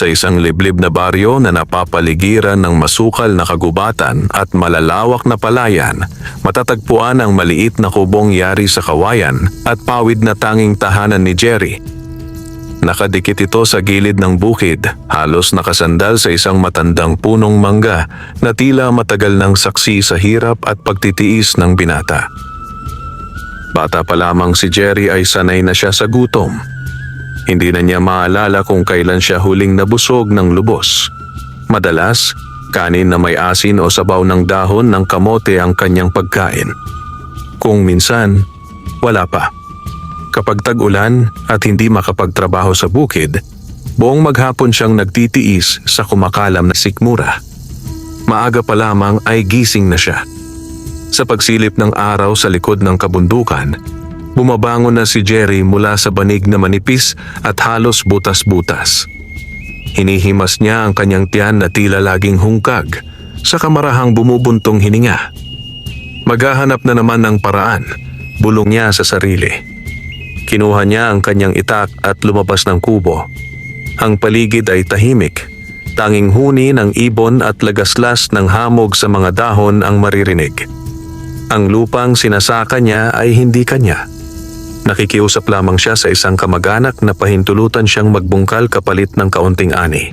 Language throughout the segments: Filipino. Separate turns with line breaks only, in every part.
Sa isang liblib na baryo na napapaligiran ng masukal na kagubatan at malalawak na palayan, matatagpuan ang maliit na kubong yari sa kawayan at pawid na tanging tahanan ni Jerry. Nakadikit ito sa gilid ng bukid, halos nakasandal sa isang matandang punong mangga na tila matagal ng saksi sa hirap at pagtitiis ng binata. Bata pa lamang si Jerry ay sanay na siya sa gutom. Hindi na niya maalala kung kailan siya huling nabusog ng lubos. Madalas, kanin na may asin o sabaw ng dahon ng kamote ang kanyang pagkain. Kung minsan, wala pa. Kapag tag-ulan at hindi makapagtrabaho sa bukid, buong maghapon siyang nagtitiis sa kumakalam na sikmura. Maaga pa lamang ay gising na siya. Sa pagsilip ng araw sa likod ng kabundukan, bumabangon na si Jerry mula sa banig na manipis at halos butas-butas. Hinihimas niya ang kanyang tiyan na tila laging hungkag, sa kamarahang bumubuntong hininga. Maghahanap na naman ng paraan, bulong niya sa sarili. Kinuha niya ang kanyang itak at lumabas ng kubo. Ang paligid ay tahimik, tanging huni ng ibon at lagaslas ng hamog sa mga dahon ang maririnig. Ang lupang sinasaka niya ay hindi kanya. Nakikiusap lamang siya sa isang kamag-anak na pahintulutan siyang magbungkal kapalit ng kaunting ani.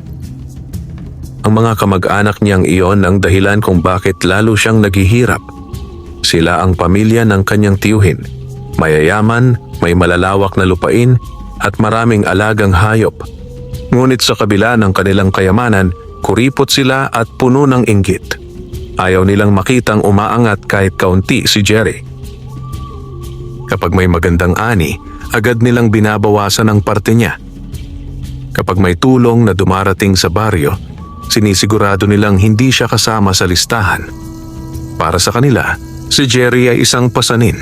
Ang mga kamag-anak niyang iyon ang dahilan kung bakit lalo siyang naghihirap. Sila ang pamilya ng kanyang tiyuhin. Mayayaman, may malalawak na lupain at maraming alagang hayop. Ngunit sa kabila ng kanilang kayamanan, kuripot sila at puno ng inggit. Ayaw nilang makitang umaangat kahit kaunti si Jerry. Kapag may magandang ani, agad nilang binabawasan ang parte niya. Kapag may tulong na dumarating sa baryo, sinisigurado nilang hindi siya kasama sa listahan. Para sa kanila, si Jerry ay isang pasanin,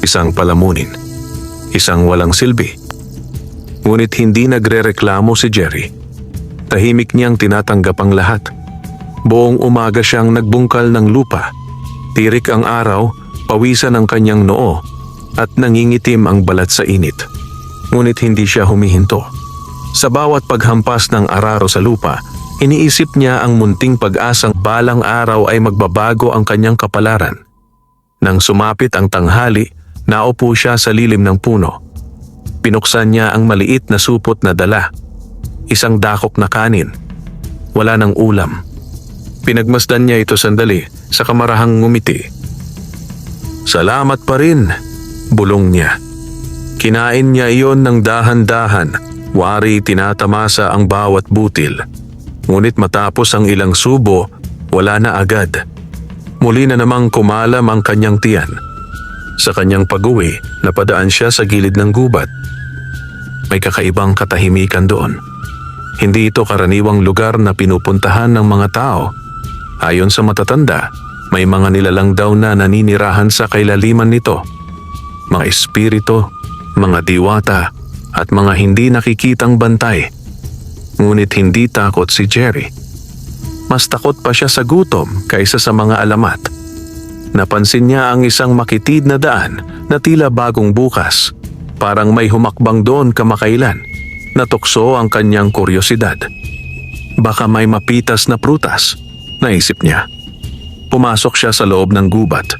isang palamunin, isang walang silbi. Ngunit hindi nagrereklamo si Jerry. Tahimik niyang tinatanggap ang lahat. Buong umaga siyang nagbungkal ng lupa. Tirik ang araw, pawisan ang kanyang noo, at nangingitim ang balat sa init. Ngunit hindi siya humihinto. Sa bawat paghampas ng araro sa lupa, iniisip niya ang munting pag-asang balang araw ay magbabago ang kanyang kapalaran. Nang sumapit ang tanghali, naupo siya sa lilim ng puno. Pinuksan niya ang maliit na supot na dala. Isang dakok na kanin. Wala ng ulam. Pinagmasdan niya ito sandali sa kamarahang ngumiti. "Salamat pa rin," bulong niya. Kinain niya iyon ng dahan-dahan, wari tinatamasa ang bawat butil. Ngunit matapos ang ilang subo, wala na agad. Muli na namang kumalam ang kanyang tiyan. Sa kanyang pag-uwi, napadaan siya sa gilid ng gubat. May kakaibang katahimikan doon. Hindi ito karaniwang lugar na pinupuntahan ng mga tao. Ayon sa matatanda, may mga nilalang daw na naninirahan sa kailaliman nito. Mga espiritu, mga diwata, at mga hindi nakikitang bantay. Ngunit hindi takot si Jerry. Mas takot pa siya sa gutom kaysa sa mga alamat. Napansin niya ang isang makitid na daan na tila bagong bukas. Parang may humakbang doon kamakailan. Natukso ang kanyang kuryosidad. Baka may mapitas na prutas, naisip niya. Pumasok siya sa loob ng gubat.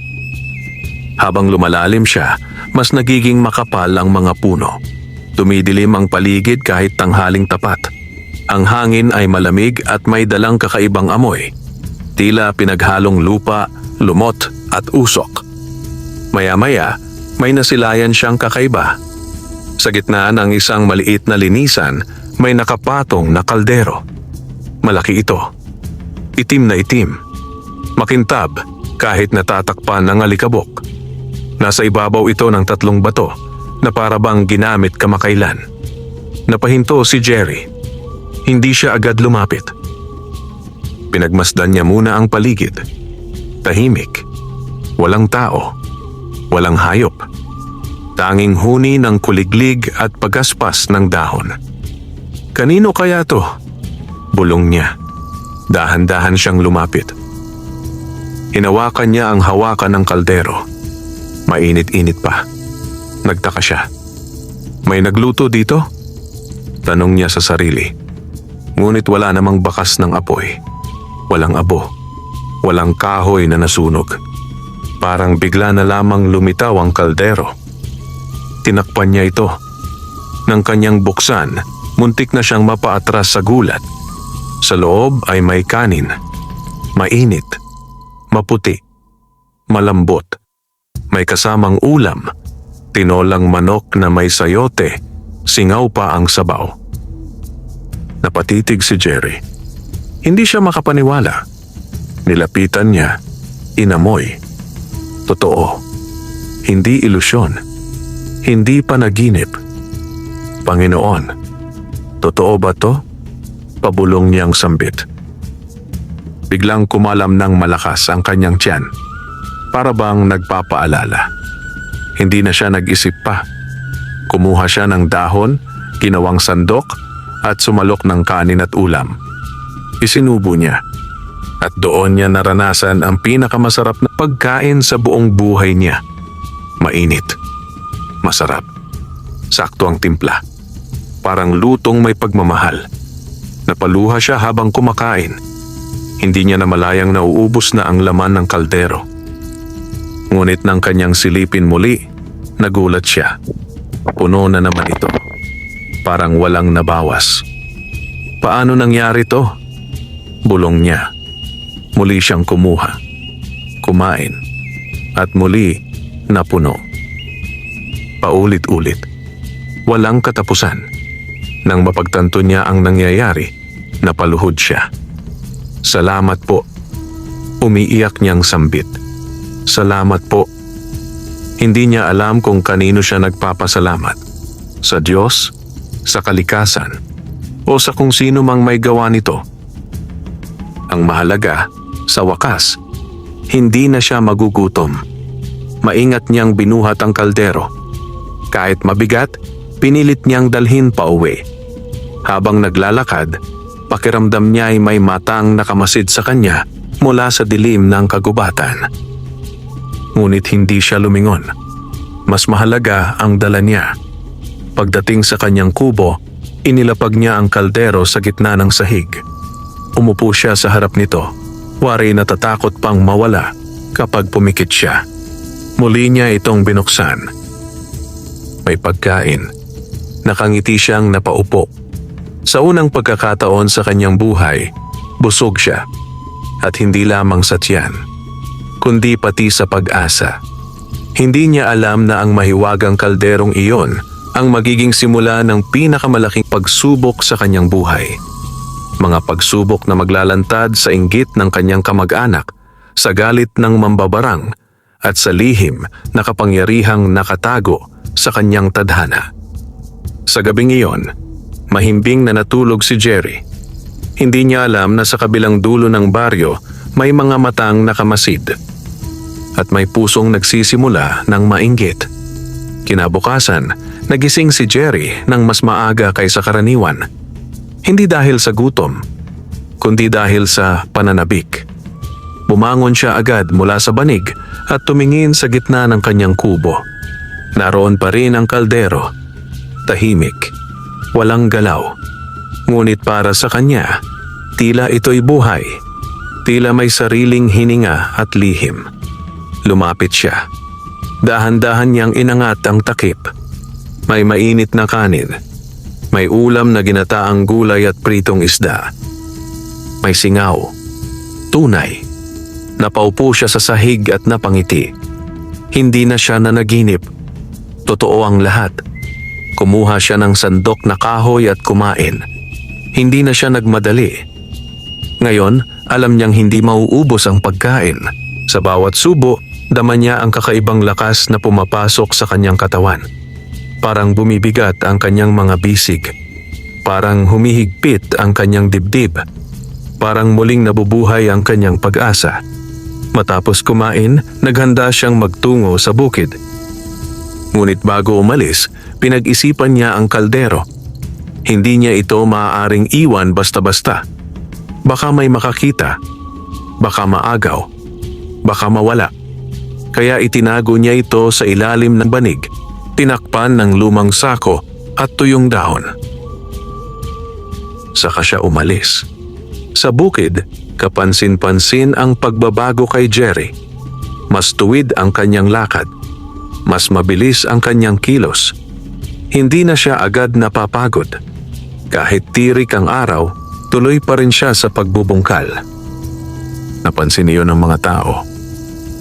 Habang lumalalim siya, mas nagiging makapal ang mga puno. Tumidilim ang paligid kahit tanghaling tapat. Ang hangin ay malamig at may dalang kakaibang amoy. Tila pinaghalong lupa, lumot at usok. Maya-maya, may nasilayan siyang kakaiba. Sa gitnaan ng isang maliit na linisan, may nakapatong na kaldero. Malaki ito. Itim na itim. Makintab kahit natatakpan ng alikabok. Nasa ibabaw ito ng 3 bato na parabang ginamit kamakailan. Napahinto si Jerry. Hindi siya agad lumapit. Pinagmasdan niya muna ang paligid. Tahimik. Walang tao. Walang hayop. Tanging huni ng kuliglig at pagaspas ng dahon. Kanino kaya to? Bulong niya. Dahan-dahan siyang lumapit. Hinawakan niya ang hawakan ng kaldero. Mainit-init pa. Nagtaka siya. May nagluto dito? Tanong niya sa sarili. Ngunit wala namang bakas ng apoy. Walang abo. Walang kahoy na nasunog. Parang bigla na lamang lumitaw ang kaldero. Tinakpan niya ito. Nang kanyang buksan, muntik na siyang mapaatras sa gulat. Sa loob ay may kanin. Mainit. Maputi. Malambot. May kasamang ulam. Tinolang manok na may sayote. Singaw pa ang sabaw. Napatitig si Jerry. Hindi siya makapaniwala. Nilapitan niya. Inamoy. Totoo. Hindi ilusyon. Hindi panaginip. Panginoon, totoo ba to? Pabulong niyang sambit. Biglang kumalam ng malakas ang kanyang tiyan. Para bang nagpapaalala. Hindi na siya nag-isip pa. Kumuha siya ng dahon, ginawang sandok, at sumalok ng kanin at ulam. Isinubo niya. At doon niya naranasan ang pinakamasarap na pagkain sa buong buhay niya. Mainit. Masarap. Sakto ang timpla. Parang lutong may pagmamahal. Napaluha siya habang kumakain. Hindi niya namalayang nauubos na ang laman ng kaldero. Ngunit nang kanyang silipin muli, nagulat siya. Puno na naman ito. Parang walang nabawas. Paano nangyari to? Bulong niya. Muli siyang kumuha. Kumain. At muli napuno. Paulit-ulit. Walang katapusan. Nang mapagtanto niya ang nangyayari, napaluhod siya. Salamat po. Umiiyak niyang sambit. Salamat po. Hindi niya alam kung kanino siya nagpapasalamat. Sa Diyos, sa kalikasan, o sa kung sino mang may gawa nito. Ang mahalaga, sa wakas, hindi na siya magugutom. Maingat niyang binuhat ang kaldero. Kahit mabigat, pinilit niyang dalhin pa uwi. Habang naglalakad, pakiramdam niya ay may matang nakamasid sa kanya mula sa dilim ng kagubatan. Ngunit hindi siya lumingon. Mas mahalaga ang dala niya. Pagdating sa kanyang kubo, inilapag niya ang kaldero sa gitna ng sahig. Umupo siya sa harap nito, wari natatakot pang mawala kapag pumikit siya. Muli niya itong binuksan. May pagkain. Nakangiti siyang napaupo. Sa unang pagkakataon sa kanyang buhay, busog siya. At hindi lamang sa tiyan, kundi pati sa pag-asa. Hindi niya alam na ang mahiwagang kalderong iyon ang magiging simula ng pinakamalaking pagsubok sa kanyang buhay. Mga pagsubok na maglalantad sa inggit ng kanyang kamag-anak, sa galit ng mambabarang, at sa lihim na kapangyarihang nakatago sa kanyang tadhana. Sa gabing iyon, mahimbing na natulog si Jerry. Hindi niya alam na sa kabilang dulo ng baryo may mga matang nakamasid at may pusong nagsisimula ng mainggit. Kinabukasan, nagising si Jerry ng mas maaga kaysa karaniwan. Hindi dahil sa gutom, kundi dahil sa pananabik. Bumangon siya agad mula sa banig at tumingin sa gitna ng kanyang kubo. Naroon pa rin ang kaldero. Tahimik. Walang galaw. Ngunit para sa kanya, tila ito'y buhay. Tila may sariling hininga at lihim. Lumapit siya. Dahan-dahan niyang inangat ang takip. May mainit na kanin. May ulam na ginataang gulay at pritong isda. May singaw. Tunay. Napaupo siya sa sahig at napangiti. Hindi na siya nanaginip. Totoo ang lahat. Kumuha siya ng sandok na kahoy at kumain. Hindi na siya nagmadali. Ngayon, alam niyang hindi mauubos ang pagkain. Sa bawat subo, dama niya ang kakaibang lakas na pumapasok sa kanyang katawan. Parang bumibigat ang kanyang mga bisig. Parang humihigpit ang kanyang dibdib. Parang muling nabubuhay ang kanyang pag-asa. Matapos kumain, naghanda siyang magtungo sa bukid. Ngunit bago umalis, pinag-isipan niya ang kaldero. Hindi niya ito maaaring iwan basta-basta. Baka may makakita. Baka maagaw. Baka mawala. Kaya itinago niya ito sa ilalim ng banig, tinakpan ng lumang sako at tuyong dahon. saka siya umalis. Sa bukid, kapansin-pansin ang pagbabago kay Jerry. Mas tuwid ang kanyang lakad. Mas mabilis ang kanyang kilos. Hindi na siya agad napapagod. Kahit tirik ang araw, tuloy pa rin siya sa pagbubungkal. Napansin iyon ng mga tao,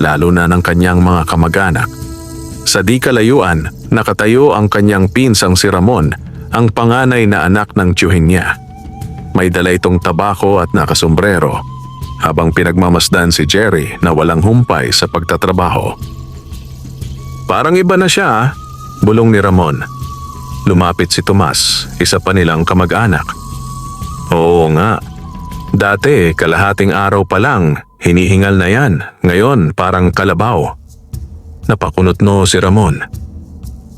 lalo na ng kanyang mga kamag-anak. Sa di kalayuan, nakatayo ang kanyang pinsang si Ramon, ang panganay na anak ng tiyuhin niya. May dala itong tabako at nakasombrero, habang pinagmamasdan si Jerry na walang humpay sa pagtatrabaho. Parang iba na siya, bulong ni Ramon. Lumapit si Tomas, isa pa nilang kamag-anak. Oo nga, dati kalahating araw pa lang, hinihingal na yan, ngayon parang kalabaw. Napakunot no si Ramon.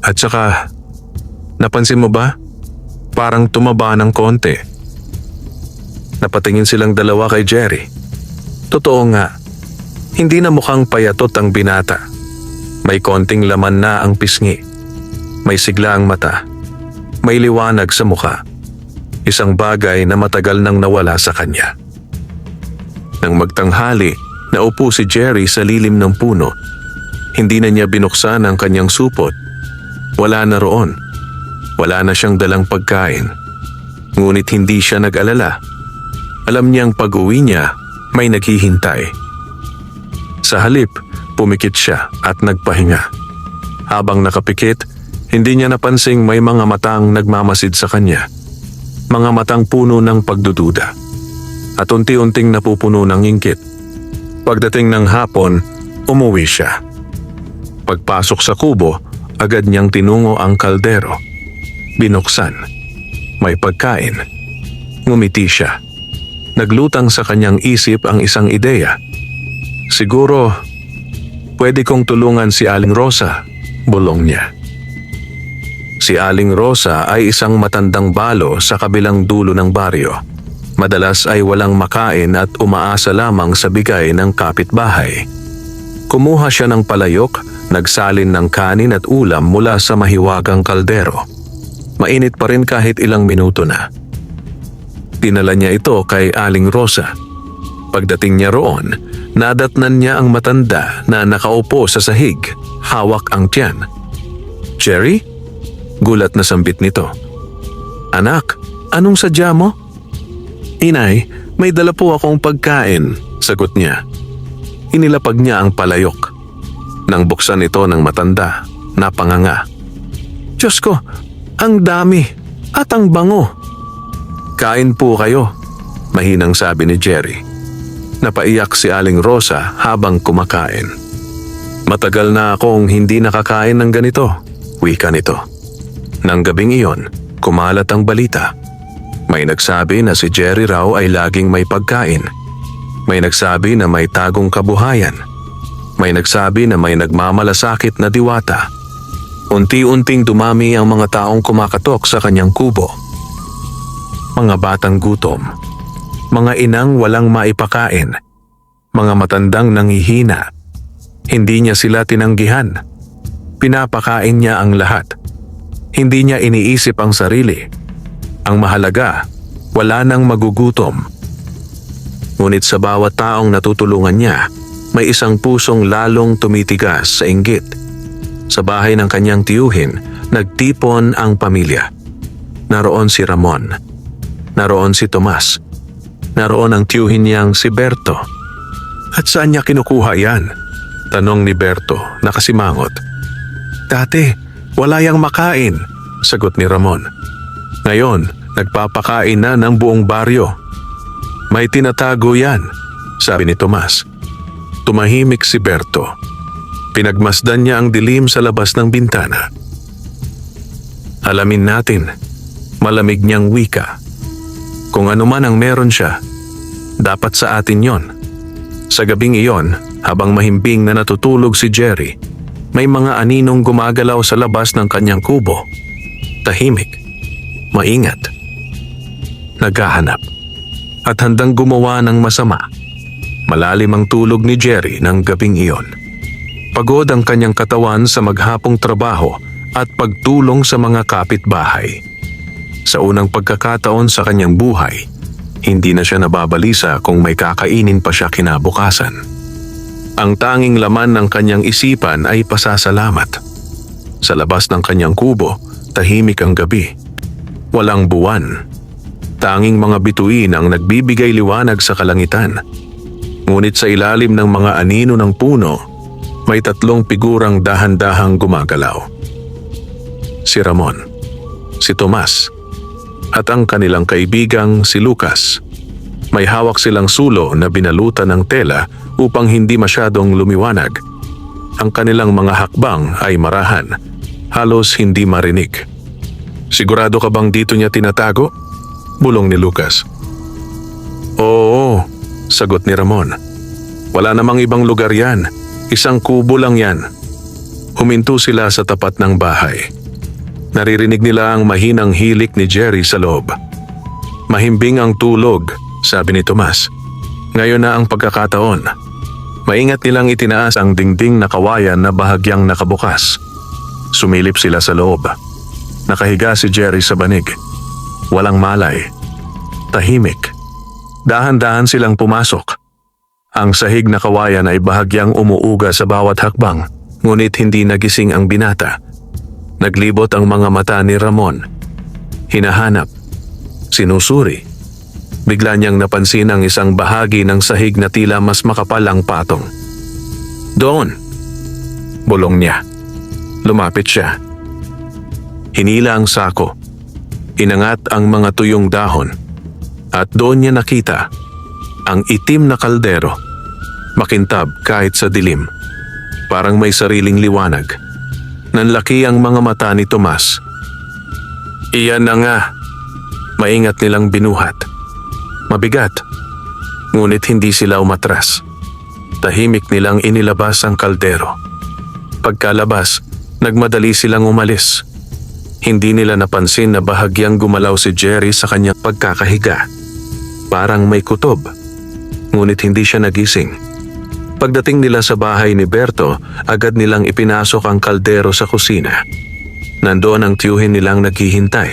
At saka, napansin mo ba? Parang tumaba ng konti. Napatingin silang dalawa kay Jerry. Totoo nga, hindi na mukhang payatot ang binata. May konting laman na ang pisngi. May sigla ang mata. May liwanag sa mukha. Isang bagay na matagal nang nawala sa kanya. Nang magtanghali, naupo si Jerry sa lilim ng puno. Hindi na niya binuksan ang kanyang supot. Wala na roon. Wala na siyang dalang pagkain. Ngunit hindi siya nag-alala. Alam niyang pag-uwi niya, may naghihintay. Sa halip, pumikit siya at nagpahinga. Habang nakapikit, hindi niya napansing may mga matang nagmamasid sa kanya. Mga matang puno ng pagdududa. At unti-unting napupuno ng inggit. Pagdating ng hapon, umuwi siya. Pagpasok sa kubo, agad niyang tinungo ang kaldero. Binuksan. May pagkain. Ngumiti siya. Naglutang sa kanyang isip ang isang ideya. Siguro, pwede kong tulungan si Aling Rosa, bulong niya. Si Aling Rosa ay isang matandang balo sa kabilang dulo ng baryo. Madalas ay walang makain at umaasa lamang sa bigay ng kapitbahay. Kumuha siya ng palayok, nagsalin ng kanin at ulam mula sa mahiwagang kaldero. Mainit pa rin kahit ilang minuto na. Dinala niya ito kay Aling Rosa. Pagdating niya roon, nadatnan niya ang matanda na nakaupo sa sahig, hawak ang tiyan. Jerry? Gulat na sambit nito. Anak, anong sadya mo? Inay, may dala po akong pagkain, sagot niya. Inilapag niya ang palayok. Nang buksan ito ng matanda, napanganga. Diyos ko, ang dami at ang bango. Kain po kayo, mahinang sabi ni Jerry. Napaiyak si Aling Rosa habang kumakain. Matagal na akong hindi nakakain ng ganito, wika nito. Nang gabing iyon, kumalat ang balita. May nagsabi na si Jerry raw ay laging may pagkain. May nagsabi na may tagong kabuhayan. May nagsabi na may nagmamalasakit na diwata. Unti-unting dumami ang mga taong kumakatok sa kanyang kubo. Mga batang gutom, mga inang walang maipakain, mga matandang nanghihina. Hindi niya sila tinanggihan. Pinapakain niya ang lahat. Hindi niya iniisip ang sarili. Ang mahalaga, wala nang magugutom. Ngunit sa bawat taong natutulungan niya, may isang pusong lalong tumitigas sa inggit. Sa bahay ng kanyang tiyuhin, nagtipon ang pamilya. Naroon si Ramon. Naroon si Tomas. Naroon ang tiyuhin niyang si Berto. At saan niya kinukuha yan? Tanong ni Berto, nakasimangot. Dati, wala yang makain, sagot ni Ramon. Ngayon, nagpapakain na ng buong baryo. May tinatago yan, sabi ni Tomas. Tumahimik si Berto. Pinagmasdan niya ang dilim sa labas ng bintana. Alamin natin, malamig niyang wika. Kung ano man ang meron siya, dapat sa atin yon. Sa gabing iyon, habang mahimbing na natutulog si Jerry, may mga aninong gumagalaw sa labas ng kanyang kubo. Tahimik, maingat, naghahanap, at handang gumawa ng masama. Malalim ang tulog ni Jerry ng gabing iyon. Pagod ang kanyang katawan sa maghapong trabaho at pagtulong sa mga kapitbahay. Sa unang pagkakataon sa kanyang buhay, hindi na siya nababalisa kung may kakainin pa siya kinabukasan. Ang tanging laman ng kanyang isipan ay pasasalamat. Sa labas ng kanyang kubo, tahimik ang gabi. Walang buwan. Tanging mga bituin ang nagbibigay liwanag sa kalangitan. Ngunit sa ilalim ng mga anino ng puno, may 3 figurang dahan-dahang gumagalaw. Si Ramon, si Tomas, at ang kanilang kaibigang si Lucas. May hawak silang sulo na binalutan ng tela upang hindi masyadong lumiwanag. Ang kanilang mga hakbang ay marahan, halos hindi marinig. "Sigurado ka bang dito niya tinatago?" bulong ni Lucas. "Oo," sagot ni Ramon. "Wala namang ibang lugar yan. Isang kubo lang yan." Huminto sila sa tapat ng bahay. Naririnig nila ang mahinang hilik ni Jerry sa loob. "Mahimbing ang tulog," sabi ni Tomas. "Ngayon na ang pagkakataon." Maingat nilang itinaas ang dingding na kawayan na bahagyang nakabukas. Sumilip sila sa loob. Nakahiga si Jerry sa banig. Walang malay. Tahimik. Dahan-dahan silang pumasok. Ang sahig na kawayan ay bahagyang umuuga sa bawat hakbang, ngunit hindi nagising ang binata. Naglibot ang mga mata ni Ramon. Hinahanap. Sinusuri. Bigla niyang napansin ang isang bahagi ng sahig na tila mas makapal ang patong. "Doon!" bulong niya. Lumapit siya. Hinila ang sako. Inangat ang mga tuyong dahon. At doon niya nakita ang itim na kaldero. Makintab kahit sa dilim. Parang may sariling liwanag. Nanlaki ang mga mata ni Tomas. "Iyan na nga." Maingat nilang binuhat. Mabigat. Ngunit hindi sila umatras. Tahimik nilang inilabas ang kaldero. Pagkalabas, nagmadali silang umalis. Hindi nila napansin na bahagyang gumalaw si Jerry sa kanyang pagkakahiga. Parang may kutob. Ngunit hindi siya nagising. Pagdating nila sa bahay ni Berto, agad nilang ipinasok ang kaldero sa kusina. Nandoon ang tiyuhin nilang naghihintay.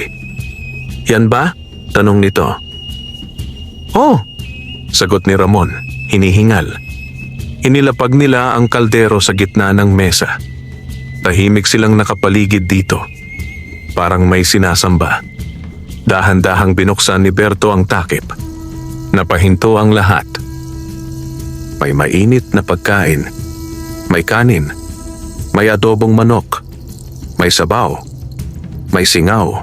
"Yan ba?" tanong nito. "Oh," sagot ni Ramon, hinihingal. Inilapag nila ang kaldero sa gitna ng mesa. Tahimik silang nakapaligid dito. Parang may sinasamba. Dahan-dahang binuksan ni Berto ang takip. Napahinto ang lahat. May mainit na pagkain. May kanin. May adobong manok. May sabaw. May singaw.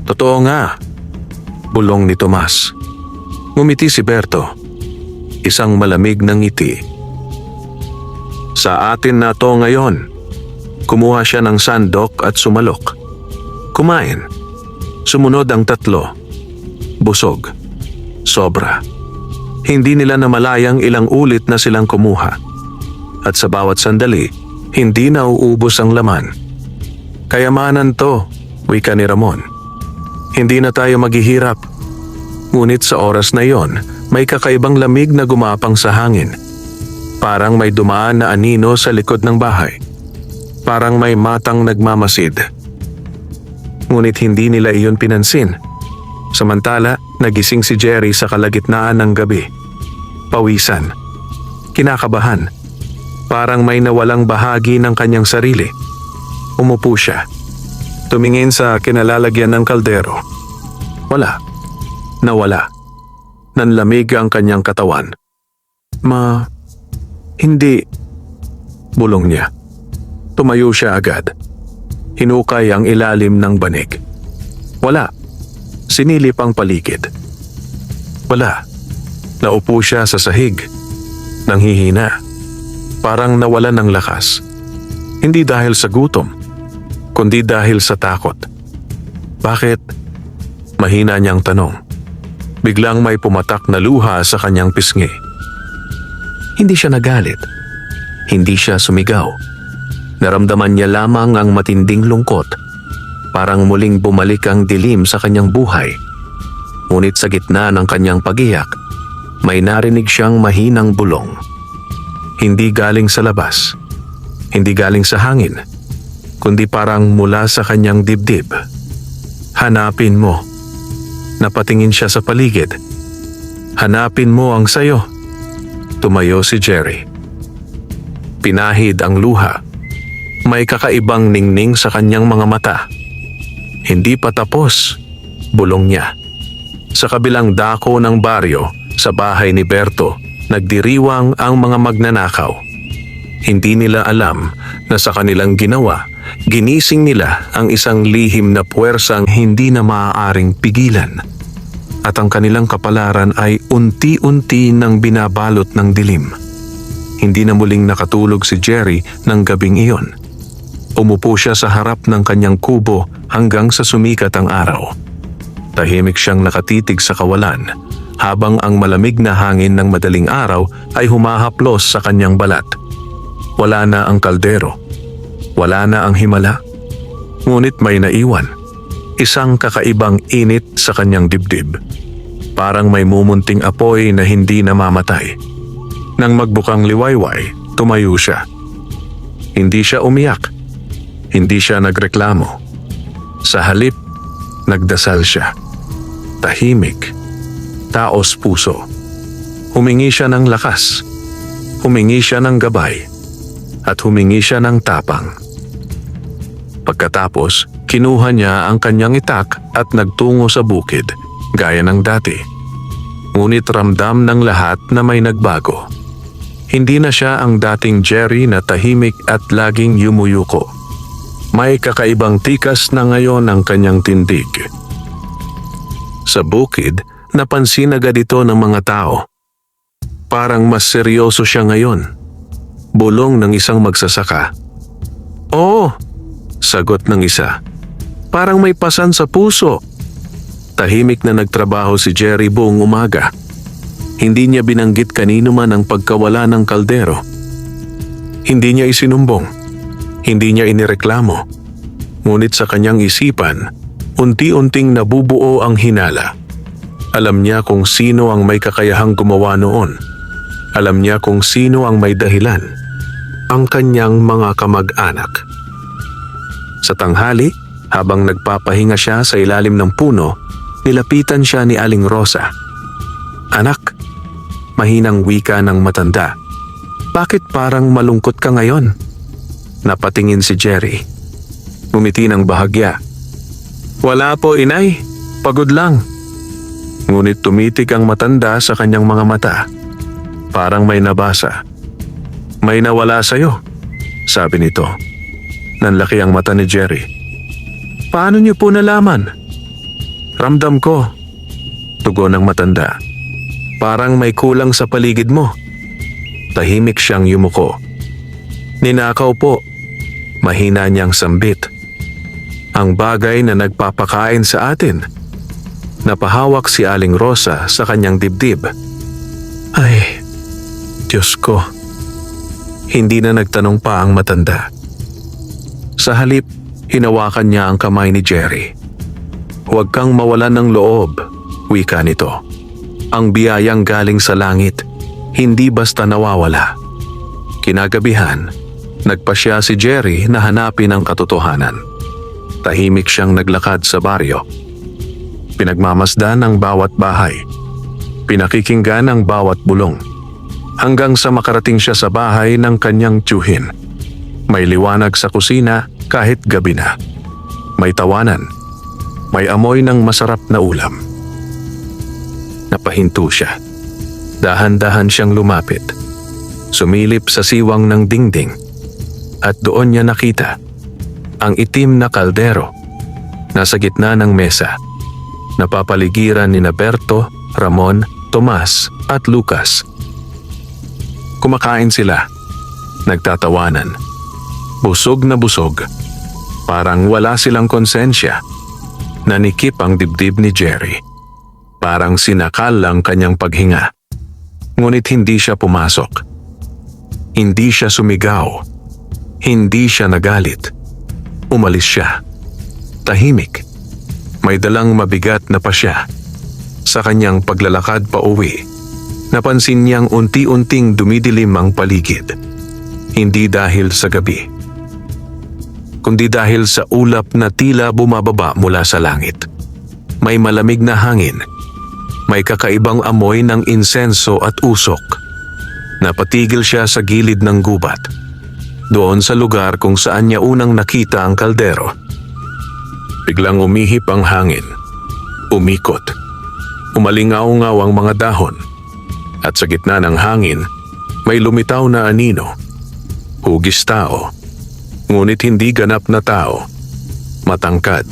"Totoo nga," bulong ni Tomas. Ngumiti si Berto. Isang malamig na ngiti. "Sa atin na to ngayon." Kumuha siya ng sandok at sumalok. Kumain. Sumunod ang 3. Busog. Sobra. Hindi nila namalayang ilang ulit na silang kumuha. At sa bawat sandali, hindi nauubos ang laman. "Kayamanan to," wika ni Ramon. "Hindi na tayo maghihirap." Ngunit sa oras na yon, may kakaibang lamig na gumapang sa hangin. Parang may dumaan na anino sa likod ng bahay. Parang may matang nagmamasid. Ngunit hindi nila iyon pinansin. Samantala, nagising si Jerry sa kalagitnaan ng gabi. Pawisan. Kinakabahan. Parang may nawalang bahagi ng kanyang sarili. Umupo siya. Tumingin sa kinalalagyan ng kaldero. Wala. Nawala. Nanlamig ang kanyang katawan. Hindi. Bulong niya. Tumayo siya agad. Hinukay ang ilalim ng banig. Wala. Sinilip ang paligid. Wala. Naupo siya sa sahig. Nanghihina. Parang nawalan ng lakas. Hindi dahil sa gutom, kundi dahil sa takot. Bakit? Mahina niyang tanong. Biglang may pumatak na luha sa kanyang pisngi. Hindi siya nagalit. Hindi siya sumigaw. Naramdaman niya lamang ang matinding lungkot. Parang muling bumalik ang dilim sa kanyang buhay. Ngunit sa gitna ng kanyang pagiyak, may narinig siyang mahinang bulong. Hindi galing sa labas. Hindi galing sa hangin. Kundi parang mula sa kanyang dibdib. Hanapin mo. Napatingin siya sa paligid. Hanapin mo ang sayo. Tumayo si Jerry. Pinahid ang luha. May kakaibang ningning sa kanyang mga mata. Hindi pa tapos, bulong niya. Sa kabilang dako ng baryo, sa bahay ni Berto, nagdiriwang ang mga magnanakaw. Hindi nila alam na sa kanilang ginawa, ginising nila ang isang lihim na puwersang hindi na maaaring pigilan. At ang kanilang kapalaran ay unti-unti nang binabalot ng dilim. Hindi na muling nakatulog si Jerry ng gabing iyon. Umupo siya sa harap ng kanyang kubo hanggang sa sumikat ang araw. Tahimik siyang nakatitig sa kawalan habang ang malamig na hangin ng madaling araw ay humahaplos sa kanyang balat. Wala na ang kaldero. Wala na ang himala. Ngunit may naiwan. Isang kakaibang init sa kanyang dibdib. Parang may mumunting apoy na hindi namamatay. Nang magbukang liwayway, tumayo siya. Hindi siya umiyak. Hindi siya nagreklamo. Sa halip, nagdasal siya. Tahimik. Taos puso. Humingi siya ng lakas. Humingi siya ng gabay. At humingi siya ng tapang. Pagkatapos, kinuha niya ang kanyang itak at nagtungo sa bukid, gaya ng dati. Ngunit ramdam ng lahat na may nagbago. Hindi na siya ang dating Jerry na tahimik at laging yumuyuko. May kakaibang tikas na ngayon ang kanyang tindig. Sa bukid, napansin agad ito ng mga tao. Parang mas seryoso siya ngayon. Bulong ng isang magsasaka. Oo, sagot ng isa. Parang may pasan sa puso. Tahimik na nagtrabaho si Jerry buong umaga. Hindi niya binanggit kanino man ang pagkawala ng kaldero. Hindi niya isinumbong. Hindi niya inireklamo. Ngunit sa kanyang isipan, unti-unting nabubuo ang hinala. Alam niya kung sino ang may kakayahang gumawa noon. Alam niya kung sino ang may dahilan. Ang kanyang mga kamag-anak. Sa tanghali, habang nagpapahinga siya sa ilalim ng puno, nilapitan siya ni Aling Rosa. Anak, mahinang wika ng matanda. Bakit parang malungkot ka ngayon? Napatingin si Jerry. Ngumiti ng bahagya. Wala po, inay. Pagod lang. Ngunit tumitig ang matanda sa kanyang mga mata. Parang may nabasa. May nawala sa'yo, sabi nito. Nanlaki ang mata ni Jerry. Paano niyo po nalaman? Ramdam ko, tugon ng matanda. Parang may kulang sa paligid mo. Tahimik siyang yumuko. Ninakaw po, mahina niyang sambit. Ang bagay na nagpapakain sa atin. Napahawak si Aling Rosa sa kanyang dibdib. Ay, Diyos ko. Hindi na nagtanong pa ang matanda. Sa halip, hinawakan niya ang kamay ni Jerry. Huwag kang mawalan ng loob, wika nito. Ang biyayang galing sa langit, hindi basta nawawala. Kinagabihan, nagpasya si Jerry na hanapin ang katotohanan. Tahimik siyang naglakad sa baryo. Pinagmamasdan ang bawat bahay. Pinakikinggan ang bawat bulong. Hanggang sa makarating siya sa bahay ng kanyang tiyuhin. May liwanag sa kusina kahit gabi na. May tawanan. May amoy ng masarap na ulam. Napahinto siya. Dahan-dahan siyang lumapit. Sumilip sa siwang ng dingding. At doon niya nakita ang itim na kaldero. Nasa gitna ng mesa. Napapaligiran ni Berto, Ramon, Tomas at Lucas. Kumakain sila. Nagtatawanan. Busog na busog. Parang wala silang konsensya. Nanikip ang dibdib ni Jerry. Parang sinakal lang kanyang paghinga. Ngunit hindi siya pumasok. Hindi siya sumigaw. Hindi siya nagalit. Umalis siya. Tahimik. May dalang mabigat na pasya. Sa kanyang paglalakad pa uwi, napansin niyang unti-unting dumidilim ang paligid. Hindi dahil sa gabi. kundi dahil sa ulap na tila bumababa mula sa langit. May malamig na hangin, may kakaibang amoy ng insenso at usok. Napatigil siya sa gilid ng gubat, doon sa lugar kung saan niya unang nakita ang kaldero. Biglang umihip ang hangin, umikot, umalingaw-ngaw ang mga dahon, at sa gitna ng hangin, may lumitaw na anino, hugis tao, ngunit hindi ganap na tao, matangkad.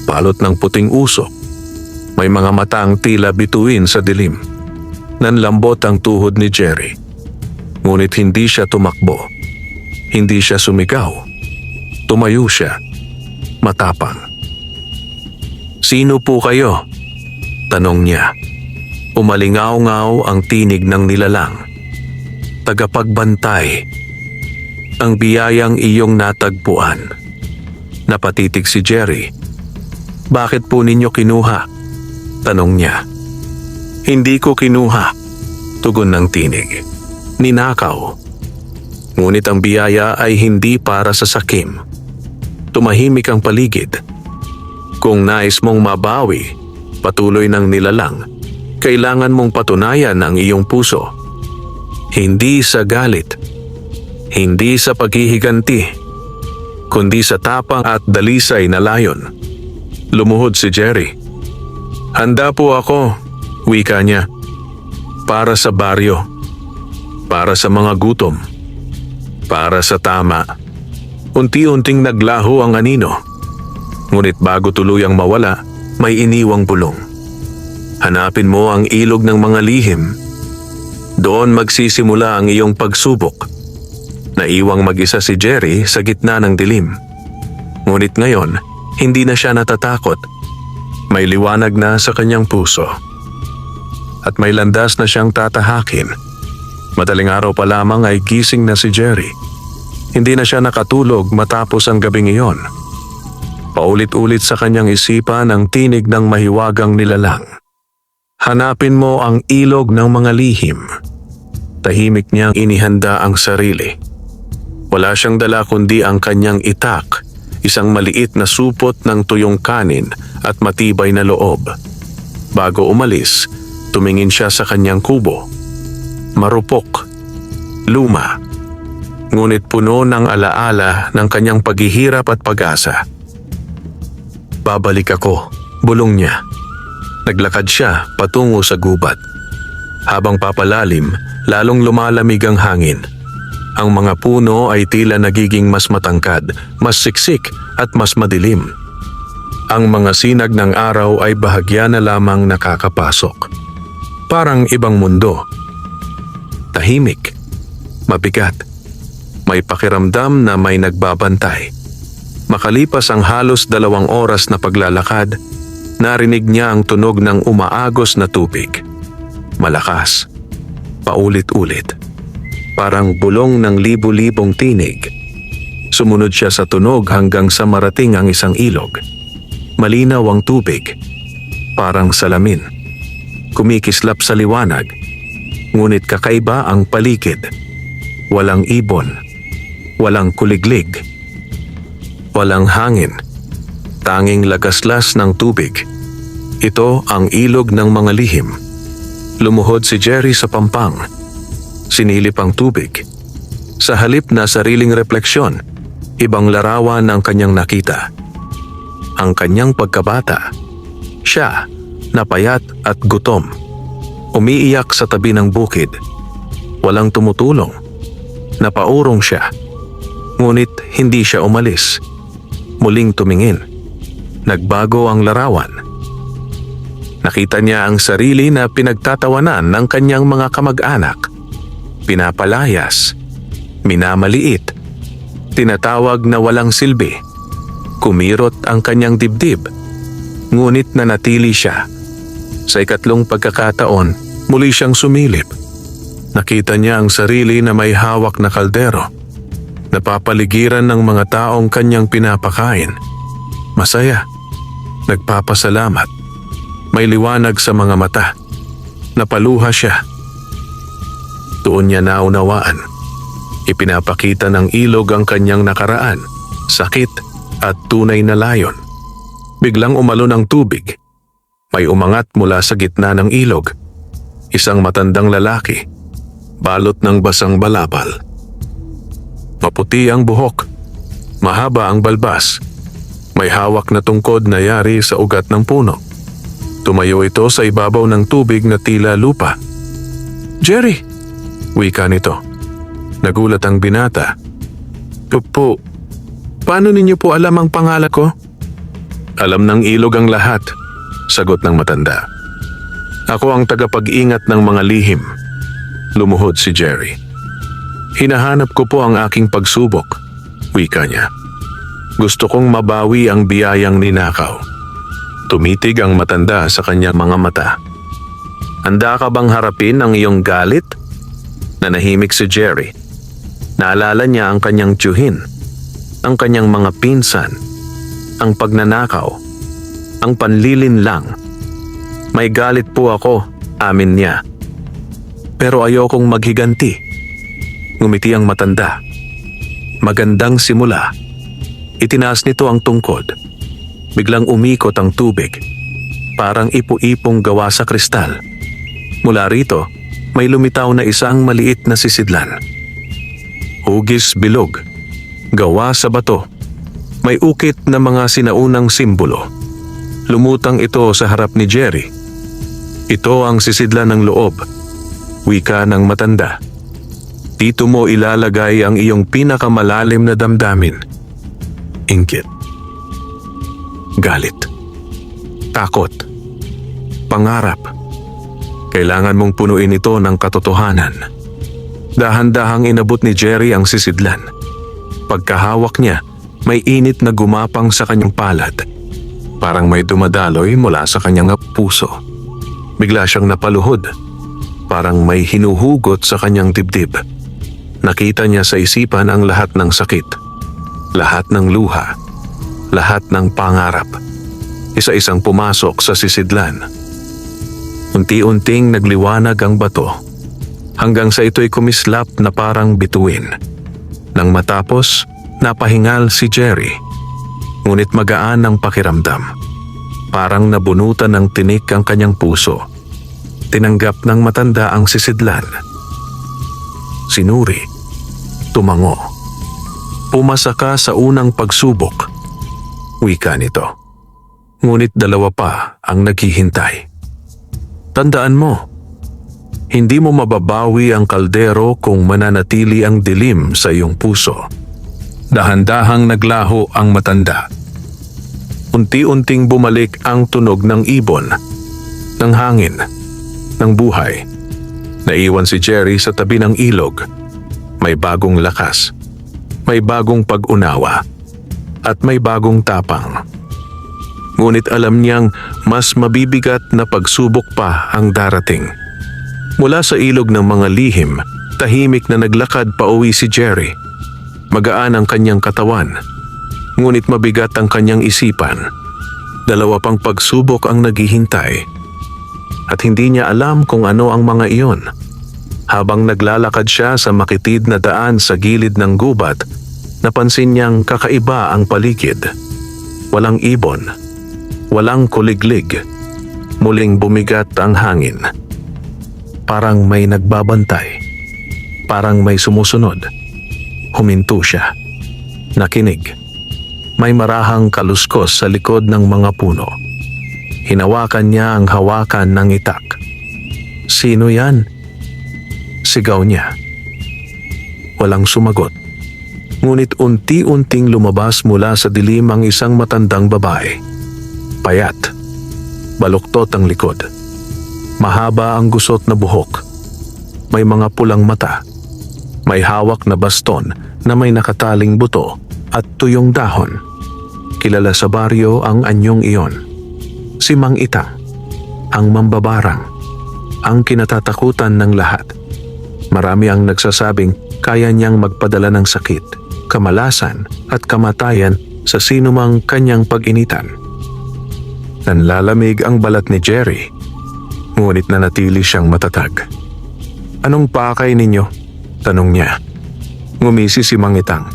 Balot ng puting usok, may mga matang tila bituin sa dilim. Nanlambot ang tuhod ni Jerry, ngunit hindi siya tumakbo, hindi siya sumigaw. Tumayo siya, matapang. "Sino po kayo?" tanong niya. Umalingaw-ngaw ang tinig ng nilalang. "Tagapagbantay, ang biyayang iyong natagpuan." Napatitig si Jerry. "Bakit po ninyo kinuha?" tanong niya. "Hindi ko kinuha," tugon ng tinig. "Ninakaw. Ngunit ang biyaya ay hindi para sa sakim." Tumahimik ang paligid. "Kung nais mong mabawi," patuloy ng nilalang, "kailangan mong patunayan ang iyong puso. Hindi sa galit, hindi sa paghihiganti, kundi sa tapang at dalisay na layon." Lumuhod si Jerry. "Handa po ako," wika niya. "Para sa baryo, para sa mga gutom, para sa tama." Unti-unting naglaho ang anino, ngunit bago tuluyang mawala, may iniwang bulong. "Hanapin mo ang ilog ng mga lihim. Doon magsisimula ang iyong pagsubok." Naiwang mag-isa si Jerry sa gitna ng dilim. Ngunit ngayon, hindi na siya natatakot. May liwanag na sa kanyang puso. At may landas na siyang tatahakin. Madaling araw pa lamang ay gising na si Jerry. Hindi na siya nakatulog matapos ang gabing iyon. Paulit-ulit sa kanyang isipan ang tinig ng mahiwagang nilalang. "Hanapin mo ang ilog ng mga lihim." Tahimik niyang inihanda ang sarili. Wala siyang dala kundi ang kanyang itak, isang maliit na supot ng tuyong kanin at matibay na loob. Bago umalis, tumingin siya sa kanyang kubo. Marupok, luma, ngunit puno ng alaala ng kanyang paghihirap at pag-asa. "Babalik ako," bulong niya. Naglakad siya patungo sa gubat. Habang papalalim, lalong lumalamig ang hangin. Ang mga puno ay tila nagiging mas matangkad, mas siksik at mas madilim. Ang mga sinag ng araw ay bahagya na lamang nakakapasok. Parang ibang mundo. Tahimik, mabigat, may pakiramdam na may nagbabantay. Makalipas ang halos 2 oras na paglalakad, narinig niya ang tunog ng umaagos na tubig. Malakas, paulit-ulit, parang bulong ng libu-libong tinig. Sumunod siya sa tunog hanggang sa marating ang isang ilog. Malinaw ang tubig, parang salamin. Kumikislap sa liwanag, ngunit kakaiba ang paligid. Walang ibon, walang kuliglig, walang hangin, tanging lagaslas ng tubig. Ito ang ilog ng mga lihim. Lumuhod si Jerry sa pampang. Sinilip ang tubig. Sa halip na sariling refleksyon, ibang larawan ang kanyang nakita. Ang kanyang pagkabata. Siya, napayat at gutom. Umiiyak sa tabi ng bukid. Walang tumutulong. Napaurong siya. Ngunit hindi siya umalis. Muling tumingin. Nagbago ang larawan. Nakita niya ang sarili na pinagtatawanan ng kanyang mga kamag-anak. Pinapalayas. Minamaliit. Tinatawag na walang silbi. Kumirot ang kanyang dibdib. Ngunit nanatili siya. Sa ikatlong pagkakataon, muli siyang sumilip. Nakita niya ang sarili na may hawak na kaldero. Napapaligiran ng mga taong kanyang pinapakain. Masaya. Nagpapasalamat. May liwanag sa mga mata. Napaluha siya. Doon niya naunawaan. Ipinapakita ng ilog ang kanyang nakaraan, sakit at tunay na layon. Biglang umalon ang tubig. May umangat mula sa gitna ng ilog. Isang matandang lalaki, balot ng basang balabal. Maputi ang buhok, mahaba ang balbas. May hawak na tungkod na yari sa ugat ng puno. Tumayo ito sa ibabaw ng tubig na tila lupa. "Jerry!" wika nito. Nagulat ang binata. "Po, paano ninyo po alam ang pangalan ko?" "Alam ng ilog ang lahat," sagot ng matanda. "Ako ang tagapag-ingat ng mga lihim." Lumuhod si Jerry. "Hinahanap ko po ang aking pagsubok," wika niya. "Gusto kong mabawi ang biyayang ninakaw." Tumitig ang matanda sa kanyang mga mata. "Handa ka bang harapin ang iyong galit?" Nanahimik si Jerry. Naalala niya ang kanyang tiyuhin, ang kanyang mga pinsan, ang pagnanakaw, ang panlilinlang. "May galit po ako," amin niya. "Pero ayokong maghiganti." Ngumiti ang matanda. Magandang simula. Itinaas nito ang tungkod. Biglang umikot ang tubig, parang ipo-ipong gawa sa kristal. Mula rito, may lumitaw na isang maliit na sisidlan. Hugis bilog, gawa sa bato. May ukit na mga sinaunang simbolo. Lumutang ito sa harap ni Jerry. "Ito ang sisidlan ng loob," wika ng matanda. "Dito mo ilalagay ang iyong pinakamalalim na damdamin." Inggit, galit, takot, pangarap. Kailangan mong punuin ito ng katotohanan. Dahan-dahang inabot ni Jerry ang sisidlan. Pagkahawak niya, may init na gumapang sa kanyang palad. Parang may dumadaloy mula sa kanyang puso. Bigla siyang napaluhod. Parang may hinuhugot sa kanyang dibdib. Nakita niya sa isipan ang lahat ng sakit, lahat ng luha, lahat ng pangarap. Isa-isang pumasok sa sisidlan. Unti-unting nagliwanag ang bato, hanggang sa ito'y kumislap na parang bituin. Nang matapos, napahingal si Jerry. Ngunit magaan ang pakiramdam. Parang nabunutan ng tinik ang kanyang puso. Tinanggap ng matanda ang sisidlan. Sinuri. Tumango. "Pumasa ka sa unang pagsubok," wika nito. Ngunit dalawa pa ang naghihintay. "Tandaan mo, hindi mo mababawi ang kaldero kung mananatili ang dilim sa iyong puso." Dahan-dahang naglaho ang matanda. Unti-unting bumalik ang tunog ng ibon, ng hangin, ng buhay. Naiwan si Jerry sa tabi ng ilog. May bagong lakas, may bagong pag-unawa, at may bagong tapang. Ngunit alam niyang mas mabibigat na pagsubok pa ang darating. Mula sa ilog ng mga lihim, tahimik na naglakad pauwi si Jerry. Magaan ang kanyang katawan, ngunit mabigat ang kanyang isipan. Dalawa pang pagsubok ang naghihintay, at hindi niya alam kung ano ang mga iyon. Habang naglalakad siya sa makitid na daan sa gilid ng gubat, napansin niyang kakaiba ang paligid. Walang ibon, walang kuliglig. Muling bumigat ang hangin. Parang may nagbabantay, parang may sumusunod. Huminto siya. Nakinig. May marahang kaluskos sa likod ng mga puno. Hinawakan niya ang hawakan ng itak. "Sino yan?" sigaw niya. Walang sumagot. Ngunit unti-unting lumabas mula sa dilim ang isang matandang babae. Payat. Baluktot ang likod. Mahaba ang gusot na buhok. May mga pulang mata. May hawak na baston na may nakataling buto at tuyong dahon. Kilala sa baryo ang anyong iyon. Si Mang Itang, ang mambabarang, ang kinatatakutan ng lahat. Marami ang nagsasabing kaya niyang magpadala ng sakit, kamalasan at kamatayan sa sinumang kanyang pag-initan. Nanlalamig ang balat ni Jerry, ngunit nanatili siyang matatag. "Anong pakay ninyo?" tanong niya. Ngumisi si Mang Itang.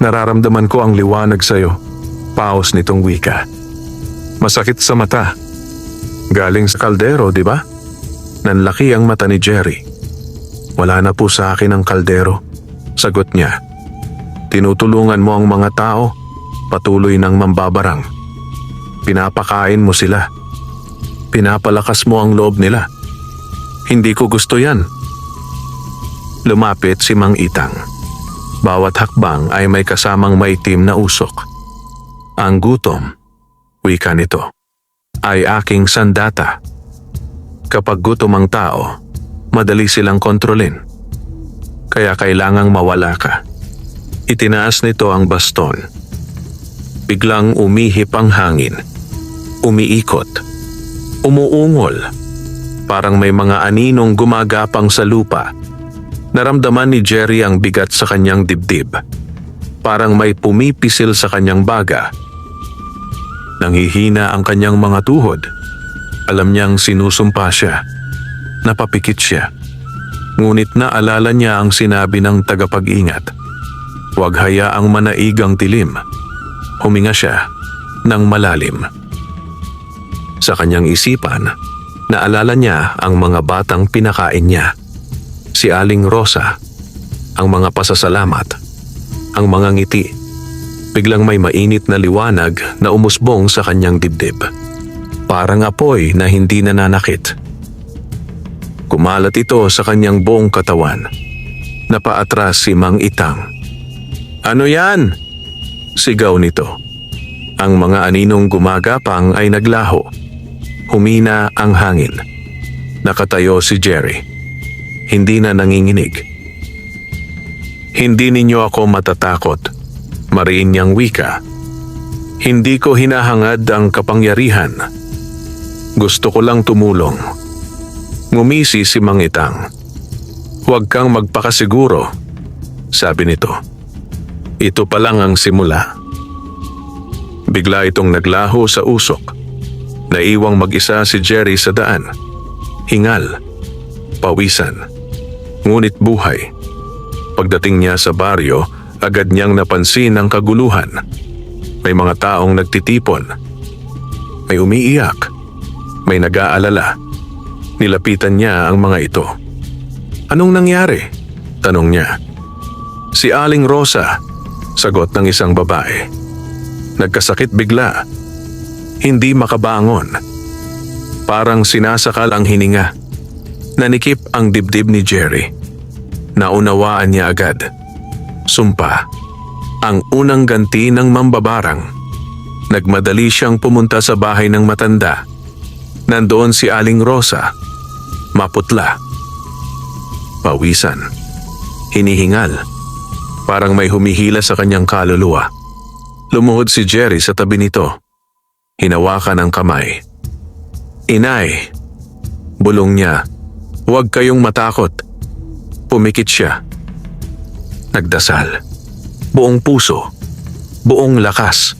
Nararamdaman ko ang liwanag sa'yo. Paos nitong wika. Masakit sa mata. Galing sa kaldero, di ba? Nanlaki ang mata ni Jerry. Wala na po sa akin ang kaldero. Sagot niya. Tinutulungan mo ang mga tao, patuloy ng mambabarang. Pinapakain mo sila. Pinapalakas mo ang loob nila. Hindi ko gusto yan. Lumapit si Mang Itang. Bawat hakbang ay may kasamang maitim na usok. Ang gutom, wika nito, ay aking sandata. Kapag gutom ang tao, madali silang kontrolin. Kaya kailangang mawala ka. Itinaas nito ang baston. Biglang umihip ang hangin. Umiikot. Umuungol. Parang may mga aninong gumagapang sa lupa. Naramdaman ni Jerry ang bigat sa kanyang dibdib. Parang may pumipisil sa kanyang baga. Nanghihina ang kanyang mga tuhod. Alam niyang sinusumpa siya. Napapikit siya. Ngunit naalala niya ang sinabi ng tagapag-ingat. Huwag hayaang manaig ang dilim. Huminga siya ng malalim. Sa kanyang isipan, naalala niya ang mga batang pinakain niya. Si Aling Rosa, ang mga pasasalamat, ang mga ngiti. Biglang may mainit na liwanag na umusbong sa kanyang dibdib. Parang apoy na hindi nananakit. Kumalat ito sa kanyang buong katawan. Napaatras si Mang Itang. Ano yan? Sigaw nito. Ang mga aninong gumagapang ay naglaho. Humina ang hangin. Nakatayo si Jerry. Hindi na nanginginig. Hindi ninyo ako matatakot. Mariin niyang wika. Hindi ko hinahangad ang kapangyarihan. Gusto ko lang tumulong. Ngumisi si Mang Itang. Huwag kang magpakasiguro, sabi nito. Ito pa lang ang simula. Bigla itong naglaho sa usok. Naiwang mag-isa si Jerry sa daan. Hingal. Pawisan. Ngunit buhay. Pagdating niya sa baryo, agad niyang napansin ang kaguluhan. May mga taong nagtitipon. May umiiyak. May nag-aalala. Nilapitan niya ang mga ito. Anong nangyari? Tanong niya. Si Aling Rosa, sagot ng isang babae. Nagkasakit bigla. Hindi makabangon. Parang sinasakal ang hininga. Nanikip ang dibdib ni Jerry. Naunawaan niya agad. Sumpa. Ang unang ganti ng mambabarang. Nagmadali siyang pumunta sa bahay ng matanda. Nandoon si Aling Rosa. Maputla. Pawisan. Hinihingal. Parang may humihila sa kanyang kaluluwa. Lumuhod si Jerry sa tabi nito. Hinawakan ang kamay. Inay. Bulong niya. Huwag kayong matakot. Pumikit siya. Nagdasal. Buong puso. Buong lakas.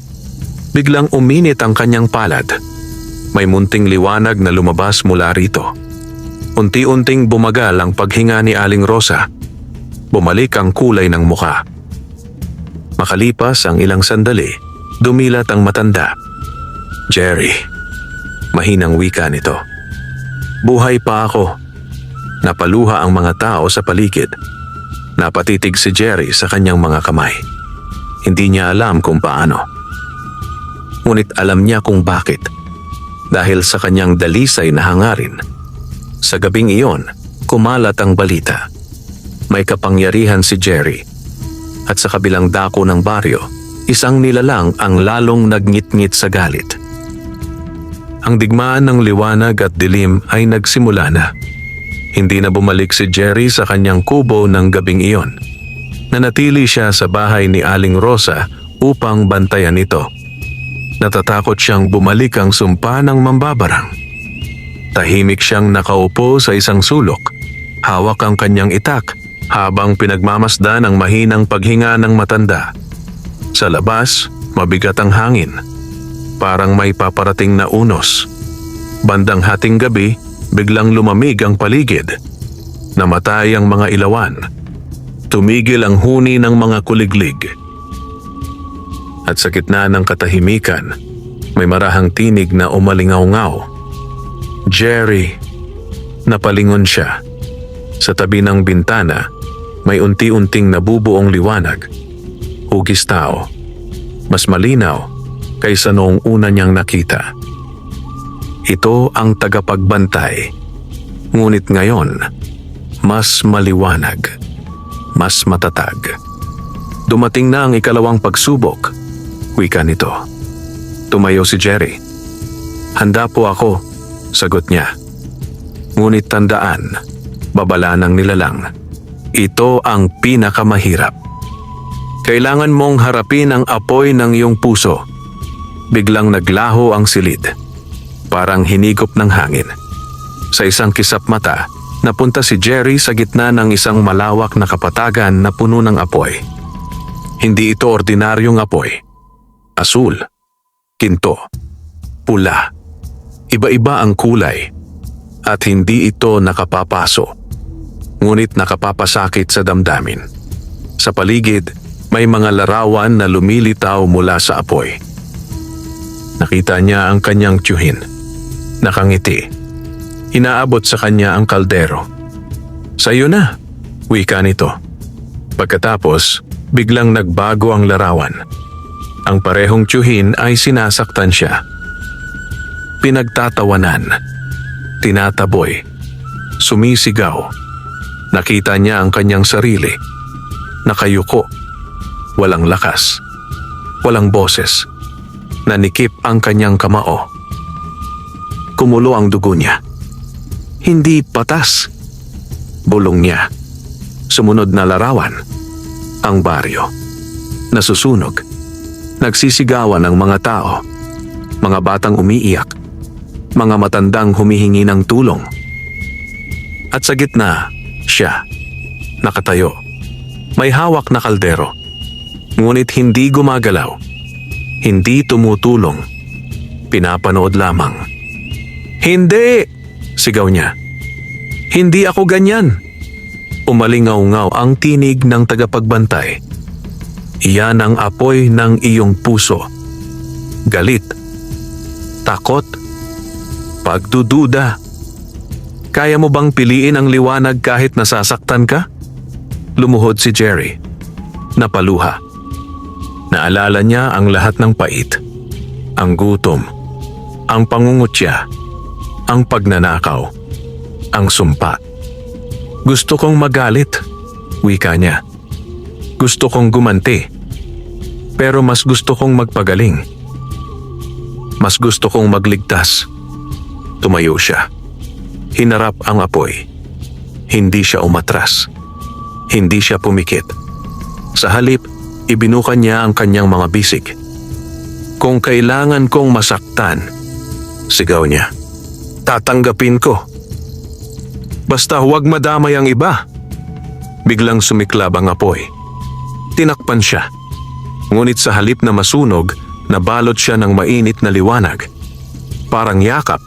Biglang uminit ang kanyang palad. May munting liwanag na lumabas mula rito. Unti-unting bumagal ang paghinga ni Aling Rosa. Bumalik ang kulay ng muka. Makalipas ang ilang sandali, dumilat ang matanda. Jerry. Mahinang wika nito. Buhay pa ako. Napaluha ang mga tao sa paligid. Napatitig si Jerry sa kanyang mga kamay. Hindi niya alam kung paano. Ngunit alam niya kung bakit. Dahil sa kanyang dalisay na hangarin. Sa gabing iyon, kumalat ang balita. May kapangyarihan si Jerry. At sa kabilang dako ng baryo, isang nilalang ang lalong nagngit-ngit sa galit. Ang digmaan ng liwanag at dilim ay nagsimula na. Hindi na bumalik si Jerry sa kanyang kubo ng gabing iyon. Nanatili siya sa bahay ni Aling Rosa upang bantayan ito. Natatakot siyang bumalik ang sumpa ng mambabarang. Tahimik siyang nakaupo sa isang sulok. Hawak ang kanyang itak habang pinagmamasdan ang mahinang paghinga ng matanda. Sa labas, mabigat ang hangin. Parang may paparating na unos. Bandang hating gabi, biglang lumamig ang paligid. Namatay ang mga ilawan. Tumigil ang huni ng mga kuliglig. At sa gitna ng katahimikan, may marahang tinig na umalingaw-ngaw. Jerry! Napalingon siya. Sa tabi ng bintana, may unti-unting nabubuong liwanag. Hugis tao. Mas malinaw kaysa noong una niyang nakita. Ito ang tagapagbantay. Ngunit ngayon, mas maliwanag. Mas matatag. Dumating na ang ikalawang pagsubok. Wika nito. Tumayo si Jerry. Handa po ako, sagot niya. Ngunit tandaan, babala ng nilalang. Ito ang pinakamahirap. Kailangan mong harapin ang apoy ng iyong puso. Biglang naglaho ang silid. Parang hinigop ng hangin. Sa isang kisap mata, napunta si Jerry sa gitna ng isang malawak na kapatagan na puno ng apoy. Hindi ito ordinaryong apoy. Asul, kinto, pula. Iba-iba ang kulay. At hindi ito nakapapaso. Ngunit nakapapasakit sa damdamin. Sa paligid, may mga larawan na lumilitaw mula sa apoy. Nakita niya ang kanyang tiyuhin. Nakangiti. Inaabot sa kanya ang kaldero. Sa'yo na, wika nito. Pagkatapos, biglang nagbago ang larawan. Ang parehong tiyuhin ay sinasaktan siya. Pinagtatawanan. Tinataboy. Sumisigaw. Nakita niya ang kanyang sarili. Nakayuko. Walang lakas. Walang boses. Nanikip ang kanyang kamao. Kumulo ang dugo niya. Hindi patas. Bulong niya. Sumunod na larawan. Ang baryo. Nasusunog. Nagsisigawan ang mga tao. Mga batang umiiyak. Mga matandang humihingi ng tulong. At sa gitna, siya. Nakatayo. May hawak na kaldero. Ngunit hindi gumagalaw. Hindi tumutulong. Pinapanood lamang. Hindi! Sigaw niya. Hindi ako ganyan. Umalingaw-ngaw ang tinig ng tagapagbantay. Iyan ang apoy ng iyong puso. Galit. Takot. Pagdududa. Kaya mo bang piliin ang liwanag kahit nasasaktan ka? Lumuhod si Jerry. Napaluha. Naalala niya ang lahat ng pait. Ang gutom. Ang pangungutya. Ang pagnanakaw. Ang sumpa. Gusto kong magalit, wika niya. Gusto kong gumanti. Pero mas gusto kong magpagaling. Mas gusto kong magligtas. Tumayo siya. Hinarap ang apoy. Hindi siya umatras. Hindi siya pumikit. Sa halip, ibinukan niya ang kanyang mga bisig. Kung kailangan kong masaktan, sigaw niya. Tatanggapin ko. Basta huwag madamay ang iba. Biglang sumiklab ang apoy. Tinakpan siya. Ngunit sa halip na masunog, nabalot siya ng mainit na liwanag. Parang yakap.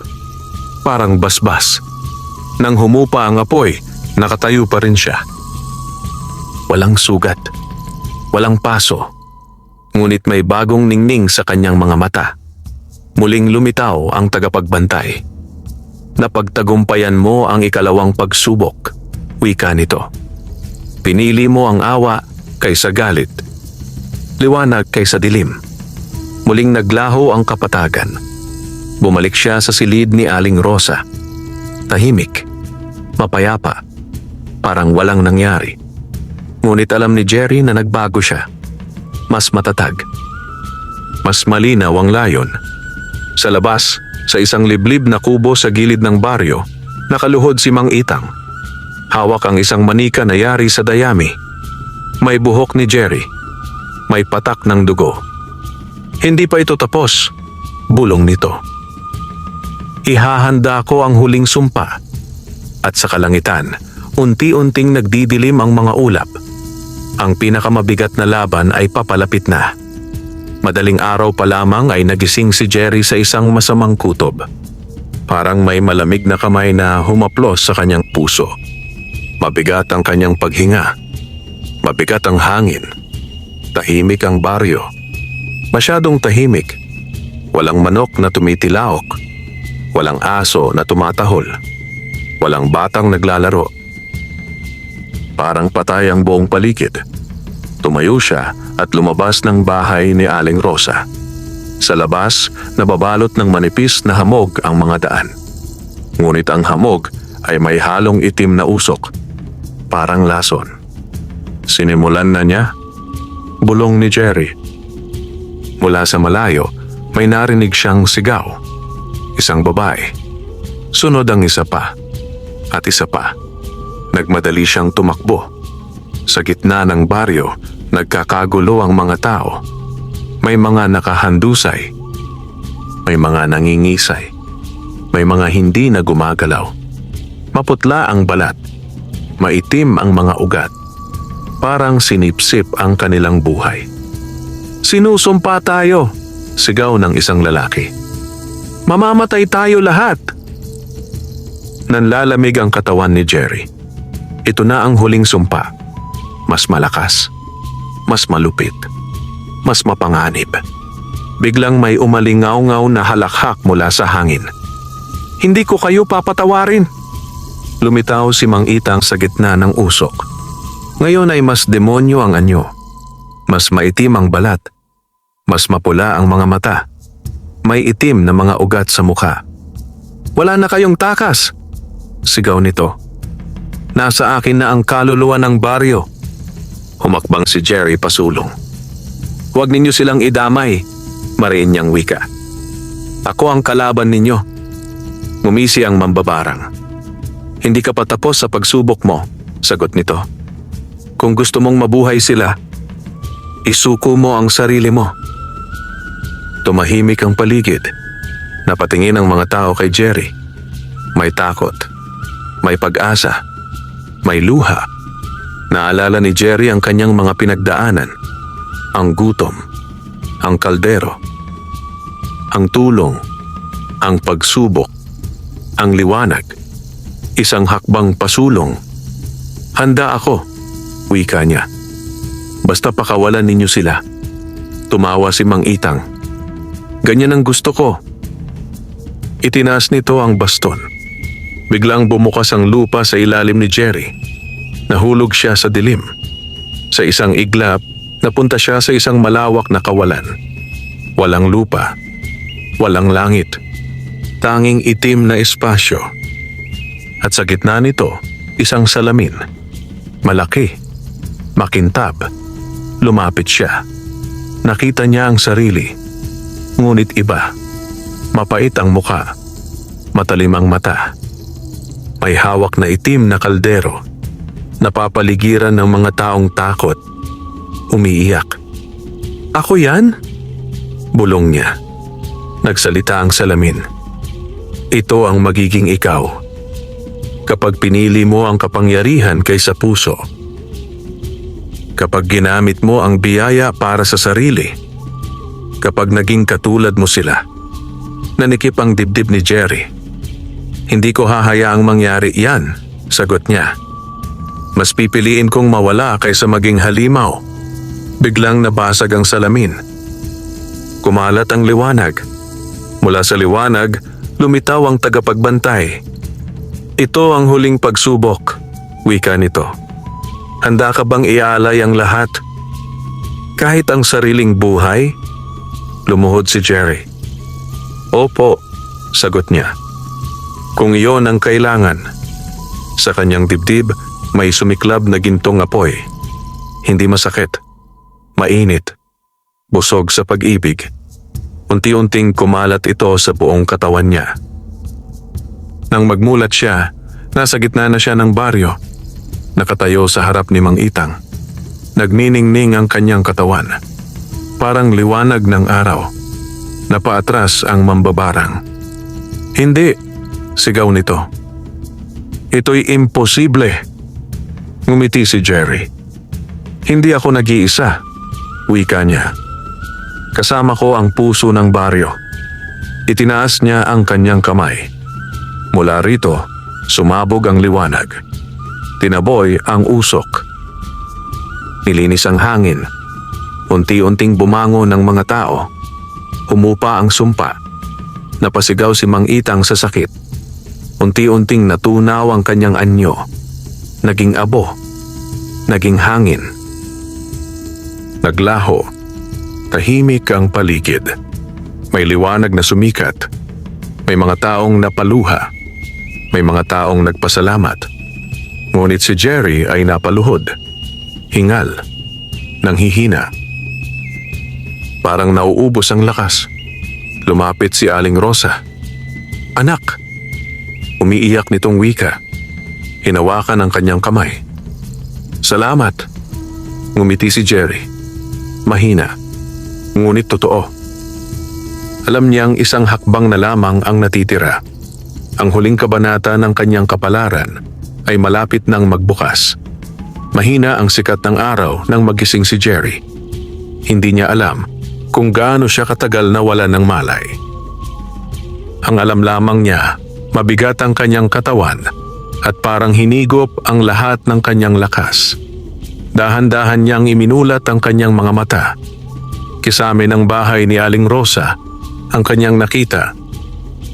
Parang basbas. Nang humupa ang apoy, nakatayo pa rin siya. Walang sugat. Walang paso. Ngunit may bagong ningning sa kanyang mga mata. Muling lumitaw ang tagapagbantay. Napagtagumpayan mo ang ikalawang pagsubok, wika nito. Pinili mo ang awa kaysa galit. Liwanag kaysa dilim. Muling naglaho ang kapatagan. Bumalik siya sa silid ni Aling Rosa. Tahimik. Mapayapa. Parang walang nangyari. Ngunit alam ni Jerry na nagbago siya. Mas matatag. Mas malinaw ang layon. Sa labas, sa isang liblib na kubo sa gilid ng baryo, nakaluhod si Mang Itang. Hawak ang isang manika na yari sa dayami. May buhok ni Jerry. May patak ng dugo. Hindi pa ito tapos, bulong nito. Ihahanda ko ang huling sumpa. At sa kalangitan, unti-unting nagdidilim ang mga ulap. Ang pinakamabigat na laban ay papalapit na. Madaling araw pa lamang ay nagising si Jerry sa isang masamang kutob. Parang may malamig na kamay na humaplos sa kanyang puso. Mabigat ang kanyang paghinga. Mabigat ang hangin. Tahimik ang baryo. Masyadong tahimik. Walang manok na tumitilaok. Walang aso na tumatahol. Walang batang naglalaro. Parang patay ang buong paligid. Tumayo siya at lumabas ng bahay ni Aling Rosa. Sa labas, nababalot ng manipis na hamog ang mga daan. Ngunit ang hamog ay may halong itim na usok. Parang lason. Sinimulan na niya. Bulong ni Jerry. Mula sa malayo, may narinig siyang sigaw. Isang babae. Sunod ang isa pa. At isa pa. Nagmadali siyang tumakbo. Sa gitna ng baryo, nagkakagulo ang mga tao. May mga nakahandusay. May mga nangingisay. May mga hindi na gumagalaw. Maputla ang balat. Maitim ang mga ugat. Parang sinipsip ang kanilang buhay. Sinusumpa tayo, sigaw ng isang lalaki. Mamamatay tayo lahat. Nanlalamig ang katawan ni Jerry. Ito na ang huling sumpa. Mas malakas. Mas malupit. Mas mapanganib. Biglang may umalingaw-ngaw na halakhak mula sa hangin. Hindi ko kayo papatawarin. Lumitaw si Mang Itang sa gitna ng usok. Ngayon ay mas demonyo ang anyo. Mas maitim ang balat. Mas mapula ang mga mata. May itim na mga ugat sa mukha. Wala na kayong takas, sigaw nito. Nasa akin na ang kaluluwa ng baryo. Humakbang si Jerry pasulong. Huwag ninyo silang idamay, mariin niyang wika. Ako ang kalaban ninyo. Ngumisi ang mambabarang. Hindi ka pa tapos sa pagsubok mo, sagot nito. Kung gusto mong mabuhay sila, isuko mo ang sarili mo. Tumahimik ang paligid. Napatingin ang mga tao kay Jerry. May takot. May pag-asa. May luha. Naalala ni Jerry ang kanyang mga pinagdaanan. Ang gutom. Ang kaldero. Ang tulong. Ang pagsubok. Ang liwanag. Isang hakbang pasulong. Handa ako, wika niya. Basta pakawalan ninyo sila. Tumawa si Mang Itang. Ganyan ang gusto ko. Itinaas nito ang baston. Biglang bumukas ang lupa sa ilalim ni Jerry. Nahulog siya sa dilim. Sa isang iglap, napunta siya sa isang malawak na kawalan. Walang lupa. Walang langit. Tanging itim na espasyo. At sa gitna nito, isang salamin. Malaki. Makintab. Lumapit siya. Nakita niya ang sarili. Ngunit iba. Mapait ang muka. Matalim ang mata. May hawak na itim na kaldero. Napapaligiran ng mga taong takot. Umiiyak. Ako yan? Bulong niya. Nagsalita ang salamin. Ito ang magiging ikaw. Kapag pinili mo ang kapangyarihan kaysa puso. Kapag ginamit mo ang biyaya para sa sarili. Kapag naging katulad mo sila. Nanikip ang dibdib ni Jerry. Hindi ko hahayaang mangyari yan, sagot niya. Mas pipiliin kong mawala kaysa maging halimaw. Biglang nabasag ang salamin. Kumalat ang liwanag. Mula sa liwanag, lumitaw ang tagapagbantay. Ito ang huling pagsubok, wika nito. Handa ka bang ialay ang lahat? Kahit ang sariling buhay? Lumuhod si Jerry. Opo, sagot niya. Kung iyon ang kailangan. Sa kanyang dibdib, may sumiklab na gintong apoy. Hindi masakit. Mainit. Busog sa pag-ibig. Unti-unting kumalat ito sa buong katawan niya. Nang magmulat siya, nasa gitna na siya ng baryo. Nakatayo sa harap ni Mang Itang. Nagniningning ang kanyang katawan. Parang liwanag ng araw. Napaatras ang mambabarang. Hindi, sigaw nito. Ito'y imposible. Ngumiti si Jerry. Hindi ako nag-iisa, wika niya. Kasama ko ang puso ng baryo. Itinaas niya ang kanyang kamay. Mula rito, sumabog ang liwanag. Tinaboy ang usok. Nilinis ang hangin. Unti-unting bumango ng mga tao. Humupa ang sumpa. Napasigaw si Mang Itang sa sakit. Unti-unting natunaw ang kanyang anyo. Naging abo. Naging hangin. Naglaho. Tahimik ang paligid. May liwanag na sumikat. May mga taong napaluha. May mga taong nagpasalamat. Ngunit si Jerry ay napaluhod. Hingal. Nanghihina. Parang nauubos ang lakas. Lumapit si Aling Rosa. "Anak!" Umiiyak nitong wika. Hinawakan ang kanyang kamay. "Salamat." Ngumiti si Jerry. Mahina. Ngunit totoo. Alam niyang isang hakbang na lamang ang natitira. Ang huling kabanata ng kanyang kapalaran ay malapit nang magbukas. Mahina ang sikat ng araw nang magising si Jerry. Hindi niya alam kung gaano siya katagal na wala ng malay. Ang alam lamang niya, mabigat ang kanyang katawan at parang hinigop ang lahat ng kanyang lakas. Dahan-dahan niyang iminulat ang kanyang mga mata. Kisame ng bahay ni Aling Rosa ang kanyang nakita.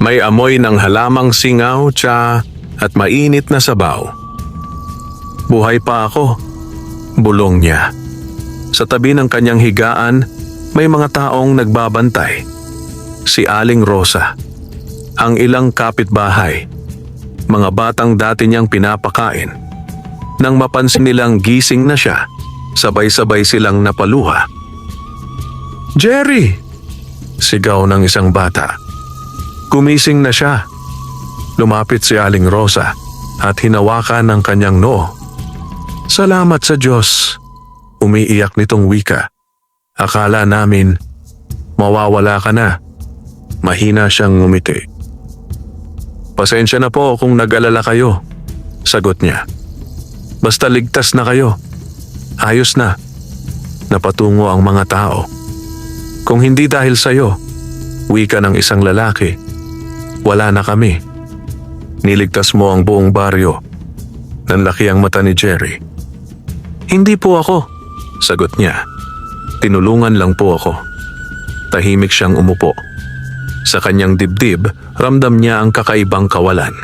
May amoy ng halamang singaw, tsa at mainit na sabaw. "Buhay pa ako," bulong niya. Sa tabi ng kanyang higaan, may mga taong nagbabantay. Si Aling Rosa, ang ilang kapitbahay, mga batang dati niyang pinapakain. Nang mapansin nilang gising na siya, sabay-sabay silang napaluha. "Jerry!" Sigaw ng isang bata. Gumising na siya. Lumapit si Aling Rosa at hinawakan ang kanyang noo. "Salamat sa Diyos." Umiiyak nitong wika. "Akala namin mawawala ka na." Mahina siyang ngumiti. "Pasensya na po kung nag-alala kayo," sagot niya. "Basta ligtas na kayo. Ayos na." Napatungo ang mga tao. "Kung hindi dahil sa'yo," wika ng isang lalaki, "wala na kami. Niligtas mo ang buong baryo." Nanlaki ang mata ni Jerry. "Hindi po ako," sagot niya. "Tinulungan lang po ako." Tahimik siyang umupo. Sa kanyang dibdib, ramdam niya ang kakaibang kawalan.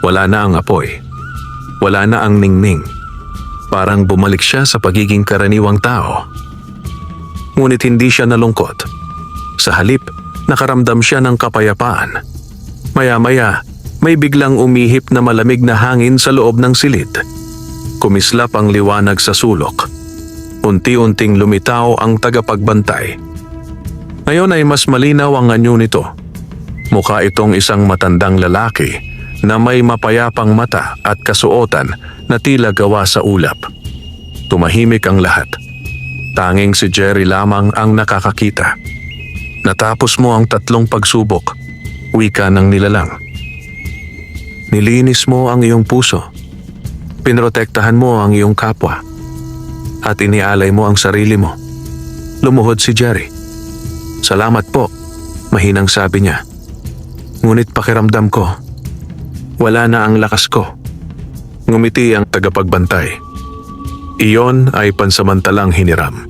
Wala na ang apoy. Wala na ang ningning. Parang bumalik siya sa pagiging karaniwang tao. Ngunit hindi siya nalungkot. Sa halip, nakaramdam siya ng kapayapaan. Maya-maya, may biglang umihip na malamig na hangin sa loob ng silid. Kumislap ang liwanag sa sulok. Unti-unting lumitaw ang tagapagbantay. Ngayon ay mas malinaw ang anyo nito. Mukha itong isang matandang lalaki na may mapayapang mata at kasuotan na tila gawa sa ulap. Tumahimik ang lahat. Tanging si Jerry lamang ang nakakakita. "Natapos mo ang 3 pagsubok," wika ng nilalang. "Nilinis mo ang iyong puso. Pinrotektahan mo ang iyong kapwa. At inialay mo ang sarili mo." Lumuhod si Jerry. "Salamat po," mahinang sabi niya. Ngunit pakiramdam ko, wala na ang lakas ko. Ngumiti ang tagapagbantay. "Iyon ay pansamantalang hiniram.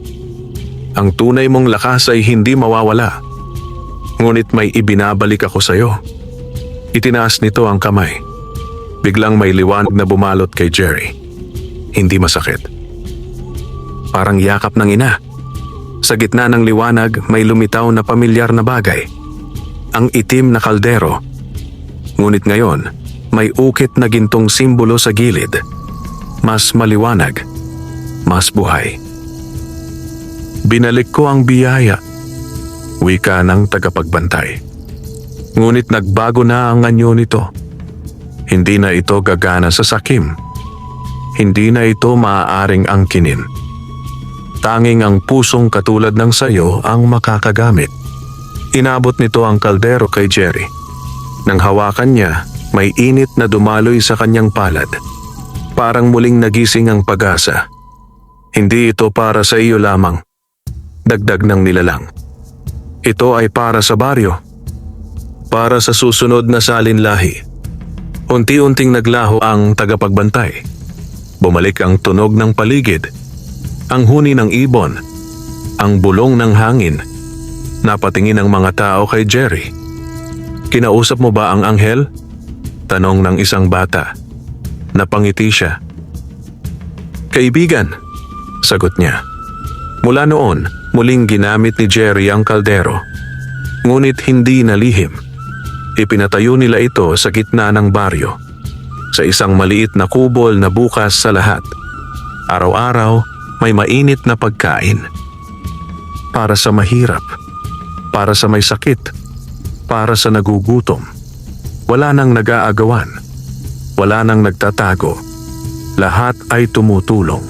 Ang tunay mong lakas ay hindi mawawala. Ngunit may ibinabalik ako sa iyo." Itinaas nito ang kamay. Biglang may liwanag na bumalot kay Jerry. Hindi masakit. Parang yakap ng ina. Sa gitna ng liwanag may lumitaw na pamilyar na bagay. Ang itim na kaldero. Ngunit ngayon, may ukit na gintong simbolo sa gilid. Mas maliwanag. Mas buhay. "Binalik ko ang biyaya," wika ng tagapagbantay. Ngunit nagbago na ang anyo nito. Hindi na ito gagana sa sakim. Hindi na ito maaaring angkinin. Tanging ang pusong katulad ng sayo ang makakagamit. Inabot nito ang kaldero kay Jerry. Nang hawakan niya, may init na dumaloy sa kanyang palad. Parang muling nagising ang pag-asa. "Hindi ito para sa iyo lamang," dagdag ng nilalang. "Ito ay para sa baryo. Para sa susunod na salinlahi." Unti-unting naglaho ang tagapagbantay. Bumalik ang tunog ng paligid. ang huni ng ibon, ang bulong ng hangin. Napatingin ang mga tao kay Jerry. "Kinausap mo ba ang anghel?" tanong ng isang bata. Napangiti siya. "Kaibigan," sagot niya. Mula noon, muling ginamit ni Jerry ang kaldero. Ngunit hindi nalihim. Ipinatayo nila ito sa gitna ng baryo, sa isang maliit na kubol na bukas sa lahat. Araw-araw, may mainit na pagkain. Para sa mahirap, para sa may sakit, para sa nagugutom. Wala nang nag-aagawan, wala nang nagtatago. Lahat ay tumutulong.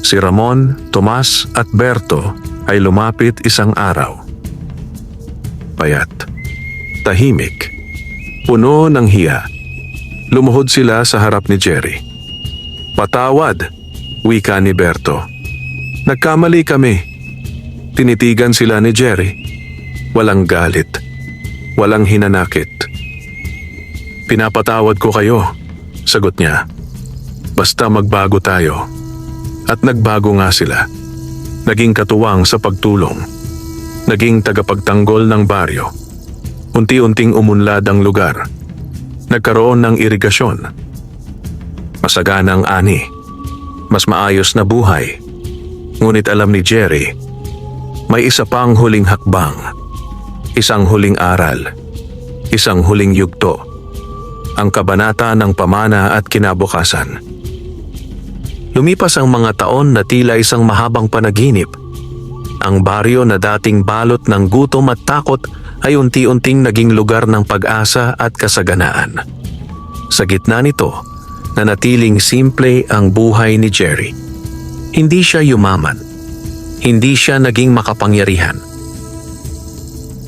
Si Ramon, Tomas at Berto ay lumapit isang araw. Payat, tahimik, puno ng hiya. Lumuhod sila sa harap ni Jerry. "Patawad," wika ni Berto. "Nagkamali kami." Tinitigan sila ni Jerry. Walang galit, walang hinanakit. "Pinapatawad ko kayo," sagot niya. "Basta magbago tayo." At nagbago nga sila. Naging katuwang sa pagtulong. Naging tagapagtanggol ng baryo. Unti-unting umunlad ang lugar. Nagkaroon ng irigasyon. Masaganang ani. Mas maayos na buhay. Ngunit alam ni Jerry, may isa pang huling hakbang. Isang huling aral. Isang huling yugto. Ang kabanata ng pamana at kinabukasan. Lumipas ang mga taon na tila isang mahabang panaginip. Ang baryo na dating balot ng gutom at takot ay unti-unting naging lugar ng pag-asa at kasaganaan. Sa gitna nito, nanatiling simple ang buhay ni Jerry. Hindi siya yumaman. Hindi siya naging makapangyarihan.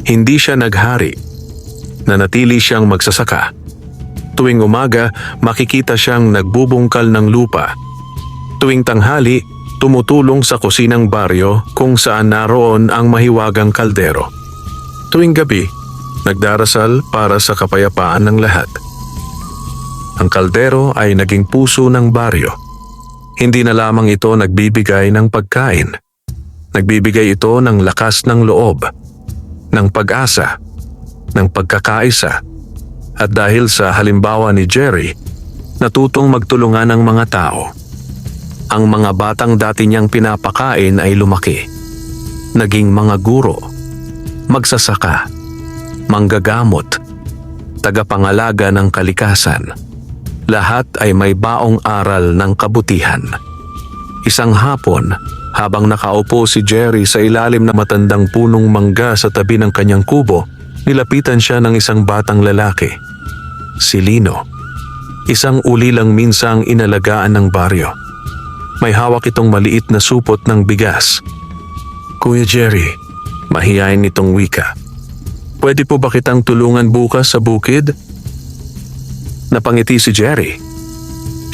Hindi siya naghari. Nanatili siyang magsasaka. Tuwing umaga, makikita siyang nagbubungkal ng lupa. Tuwing tanghali, tumutulong sa kusinang baryo kung saan naroon ang mahiwagang kaldero. Tuwing gabi, nagdarasal para sa kapayapaan ng lahat. Ang kaldero ay naging puso ng baryo. Hindi na lamang ito nagbibigay ng pagkain. Nagbibigay ito ng lakas ng loob, ng pag-asa, ng pagkakaisa. At dahil sa halimbawa ni Jerry, natutong magtulungan ang mga tao. Ang mga batang dati niyang pinapakain ay lumaki. Naging mga guro, magsasaka, manggagamot, tagapangalaga ng kalikasan. Lahat ay may baong aral ng kabutihan. Isang hapon, habang nakaupo si Jerry sa ilalim ng matandang punong mangga sa tabi ng kanyang kubo, nilapitan siya ng isang batang lalaki. Si Lino. Isang ulilang minsang inalagaan ng baryo. May hawak itong maliit na supot ng bigas. "Kuya Jerry," mahiyain nitong wika. "Pwede po ba kitang tulungan bukas sa bukid?" Napangiti si Jerry.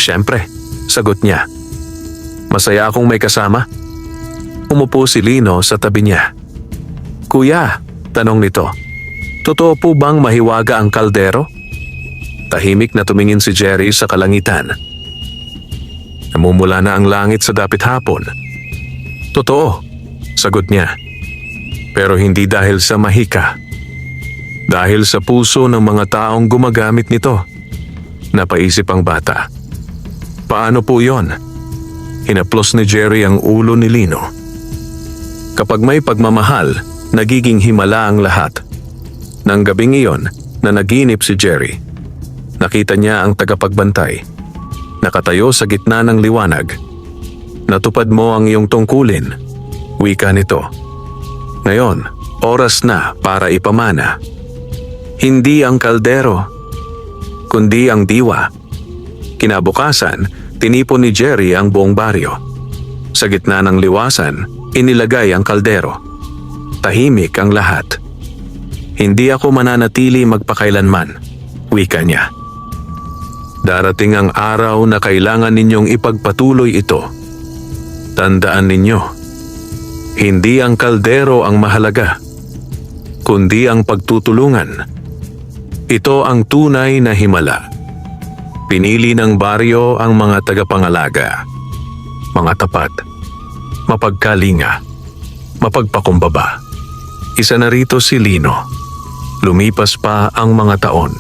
"Siyempre," sagot niya. "Masaya akong may kasama." Umupo si Lino sa tabi niya. "Kuya," tanong nito, "totoo po bang mahiwaga ang kaldero?" Tahimik na tumingin si Jerry sa kalangitan. Namumula na ang langit sa dapit hapon. "Totoo," sagot niya. "Pero hindi dahil sa mahika. Dahil sa puso ng mga taong gumagamit nito." Napaisip ang bata. "Paano po yon?" Hinaplos ni Jerry ang ulo ni Lino. Kapag may pagmamahal, nagiging himala ang lahat. Nang gabing iyon, nanaginip si Jerry. Nakita niya ang tagapagbantay. Nakatayo sa gitna ng liwanag. "Natupad mo ang iyong tungkulin," wika nito. "Ngayon, oras na para ipamana. Hindi ang kaldero, kundi ang diwa." Kinabukasan, tinipon ni Jerry ang buong baryo. Sa gitna ng liwasan, inilagay ang kaldero. Tahimik ang lahat. "Hindi ako mananatili magpakailanman," wika niya. "Darating ang araw na kailangan ninyong ipagpatuloy ito. Tandaan ninyo, hindi ang kaldero ang mahalaga, kundi ang pagtutulungan. Ito ang tunay na himala. Pinili ng baryo ang mga tagapangalaga, mga tapat, mapagkalinga, mapagpakumbaba. Isa na rito si Lino. Lumipas pa ang mga taon.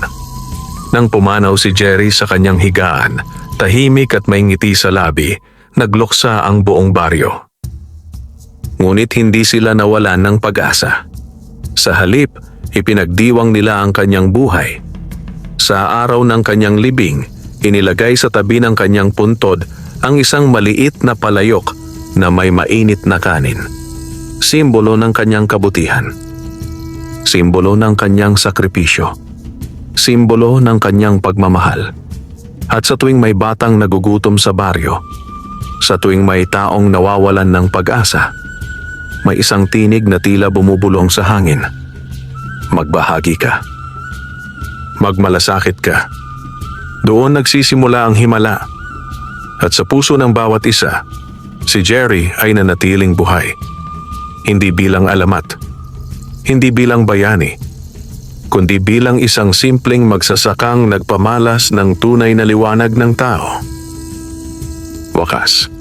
Nang pumanaw si Jerry sa kanyang higaan, tahimik at may ngiti sa labi, nagluksa ang buong baryo. Ngunit hindi sila nawalan ng pag-asa. Sa halip, ipinagdiwang nila ang kanyang buhay. Sa araw ng kanyang libing, inilagay sa tabi ng kanyang puntod ang isang maliit na palayok na may mainit na kanin. Simbolo ng kanyang kabutihan. Simbolo ng kanyang sakripisyo. Simbolo ng kanyang pagmamahal. At sa tuwing may batang nagugutom sa baryo, sa tuwing may taong nawawalan ng pag-asa, may isang tinig na tila bumubulong sa hangin. Magbahagi ka. Magmalasakit ka. Doon nagsisimula ang himala. At sa puso ng bawat isa, si Jerry ay nanatiling buhay. Hindi bilang alamat, hindi bilang bayani, kundi bilang isang simpleng magsasakang nagpamalas ng tunay na liwanag ng tao. Wakas.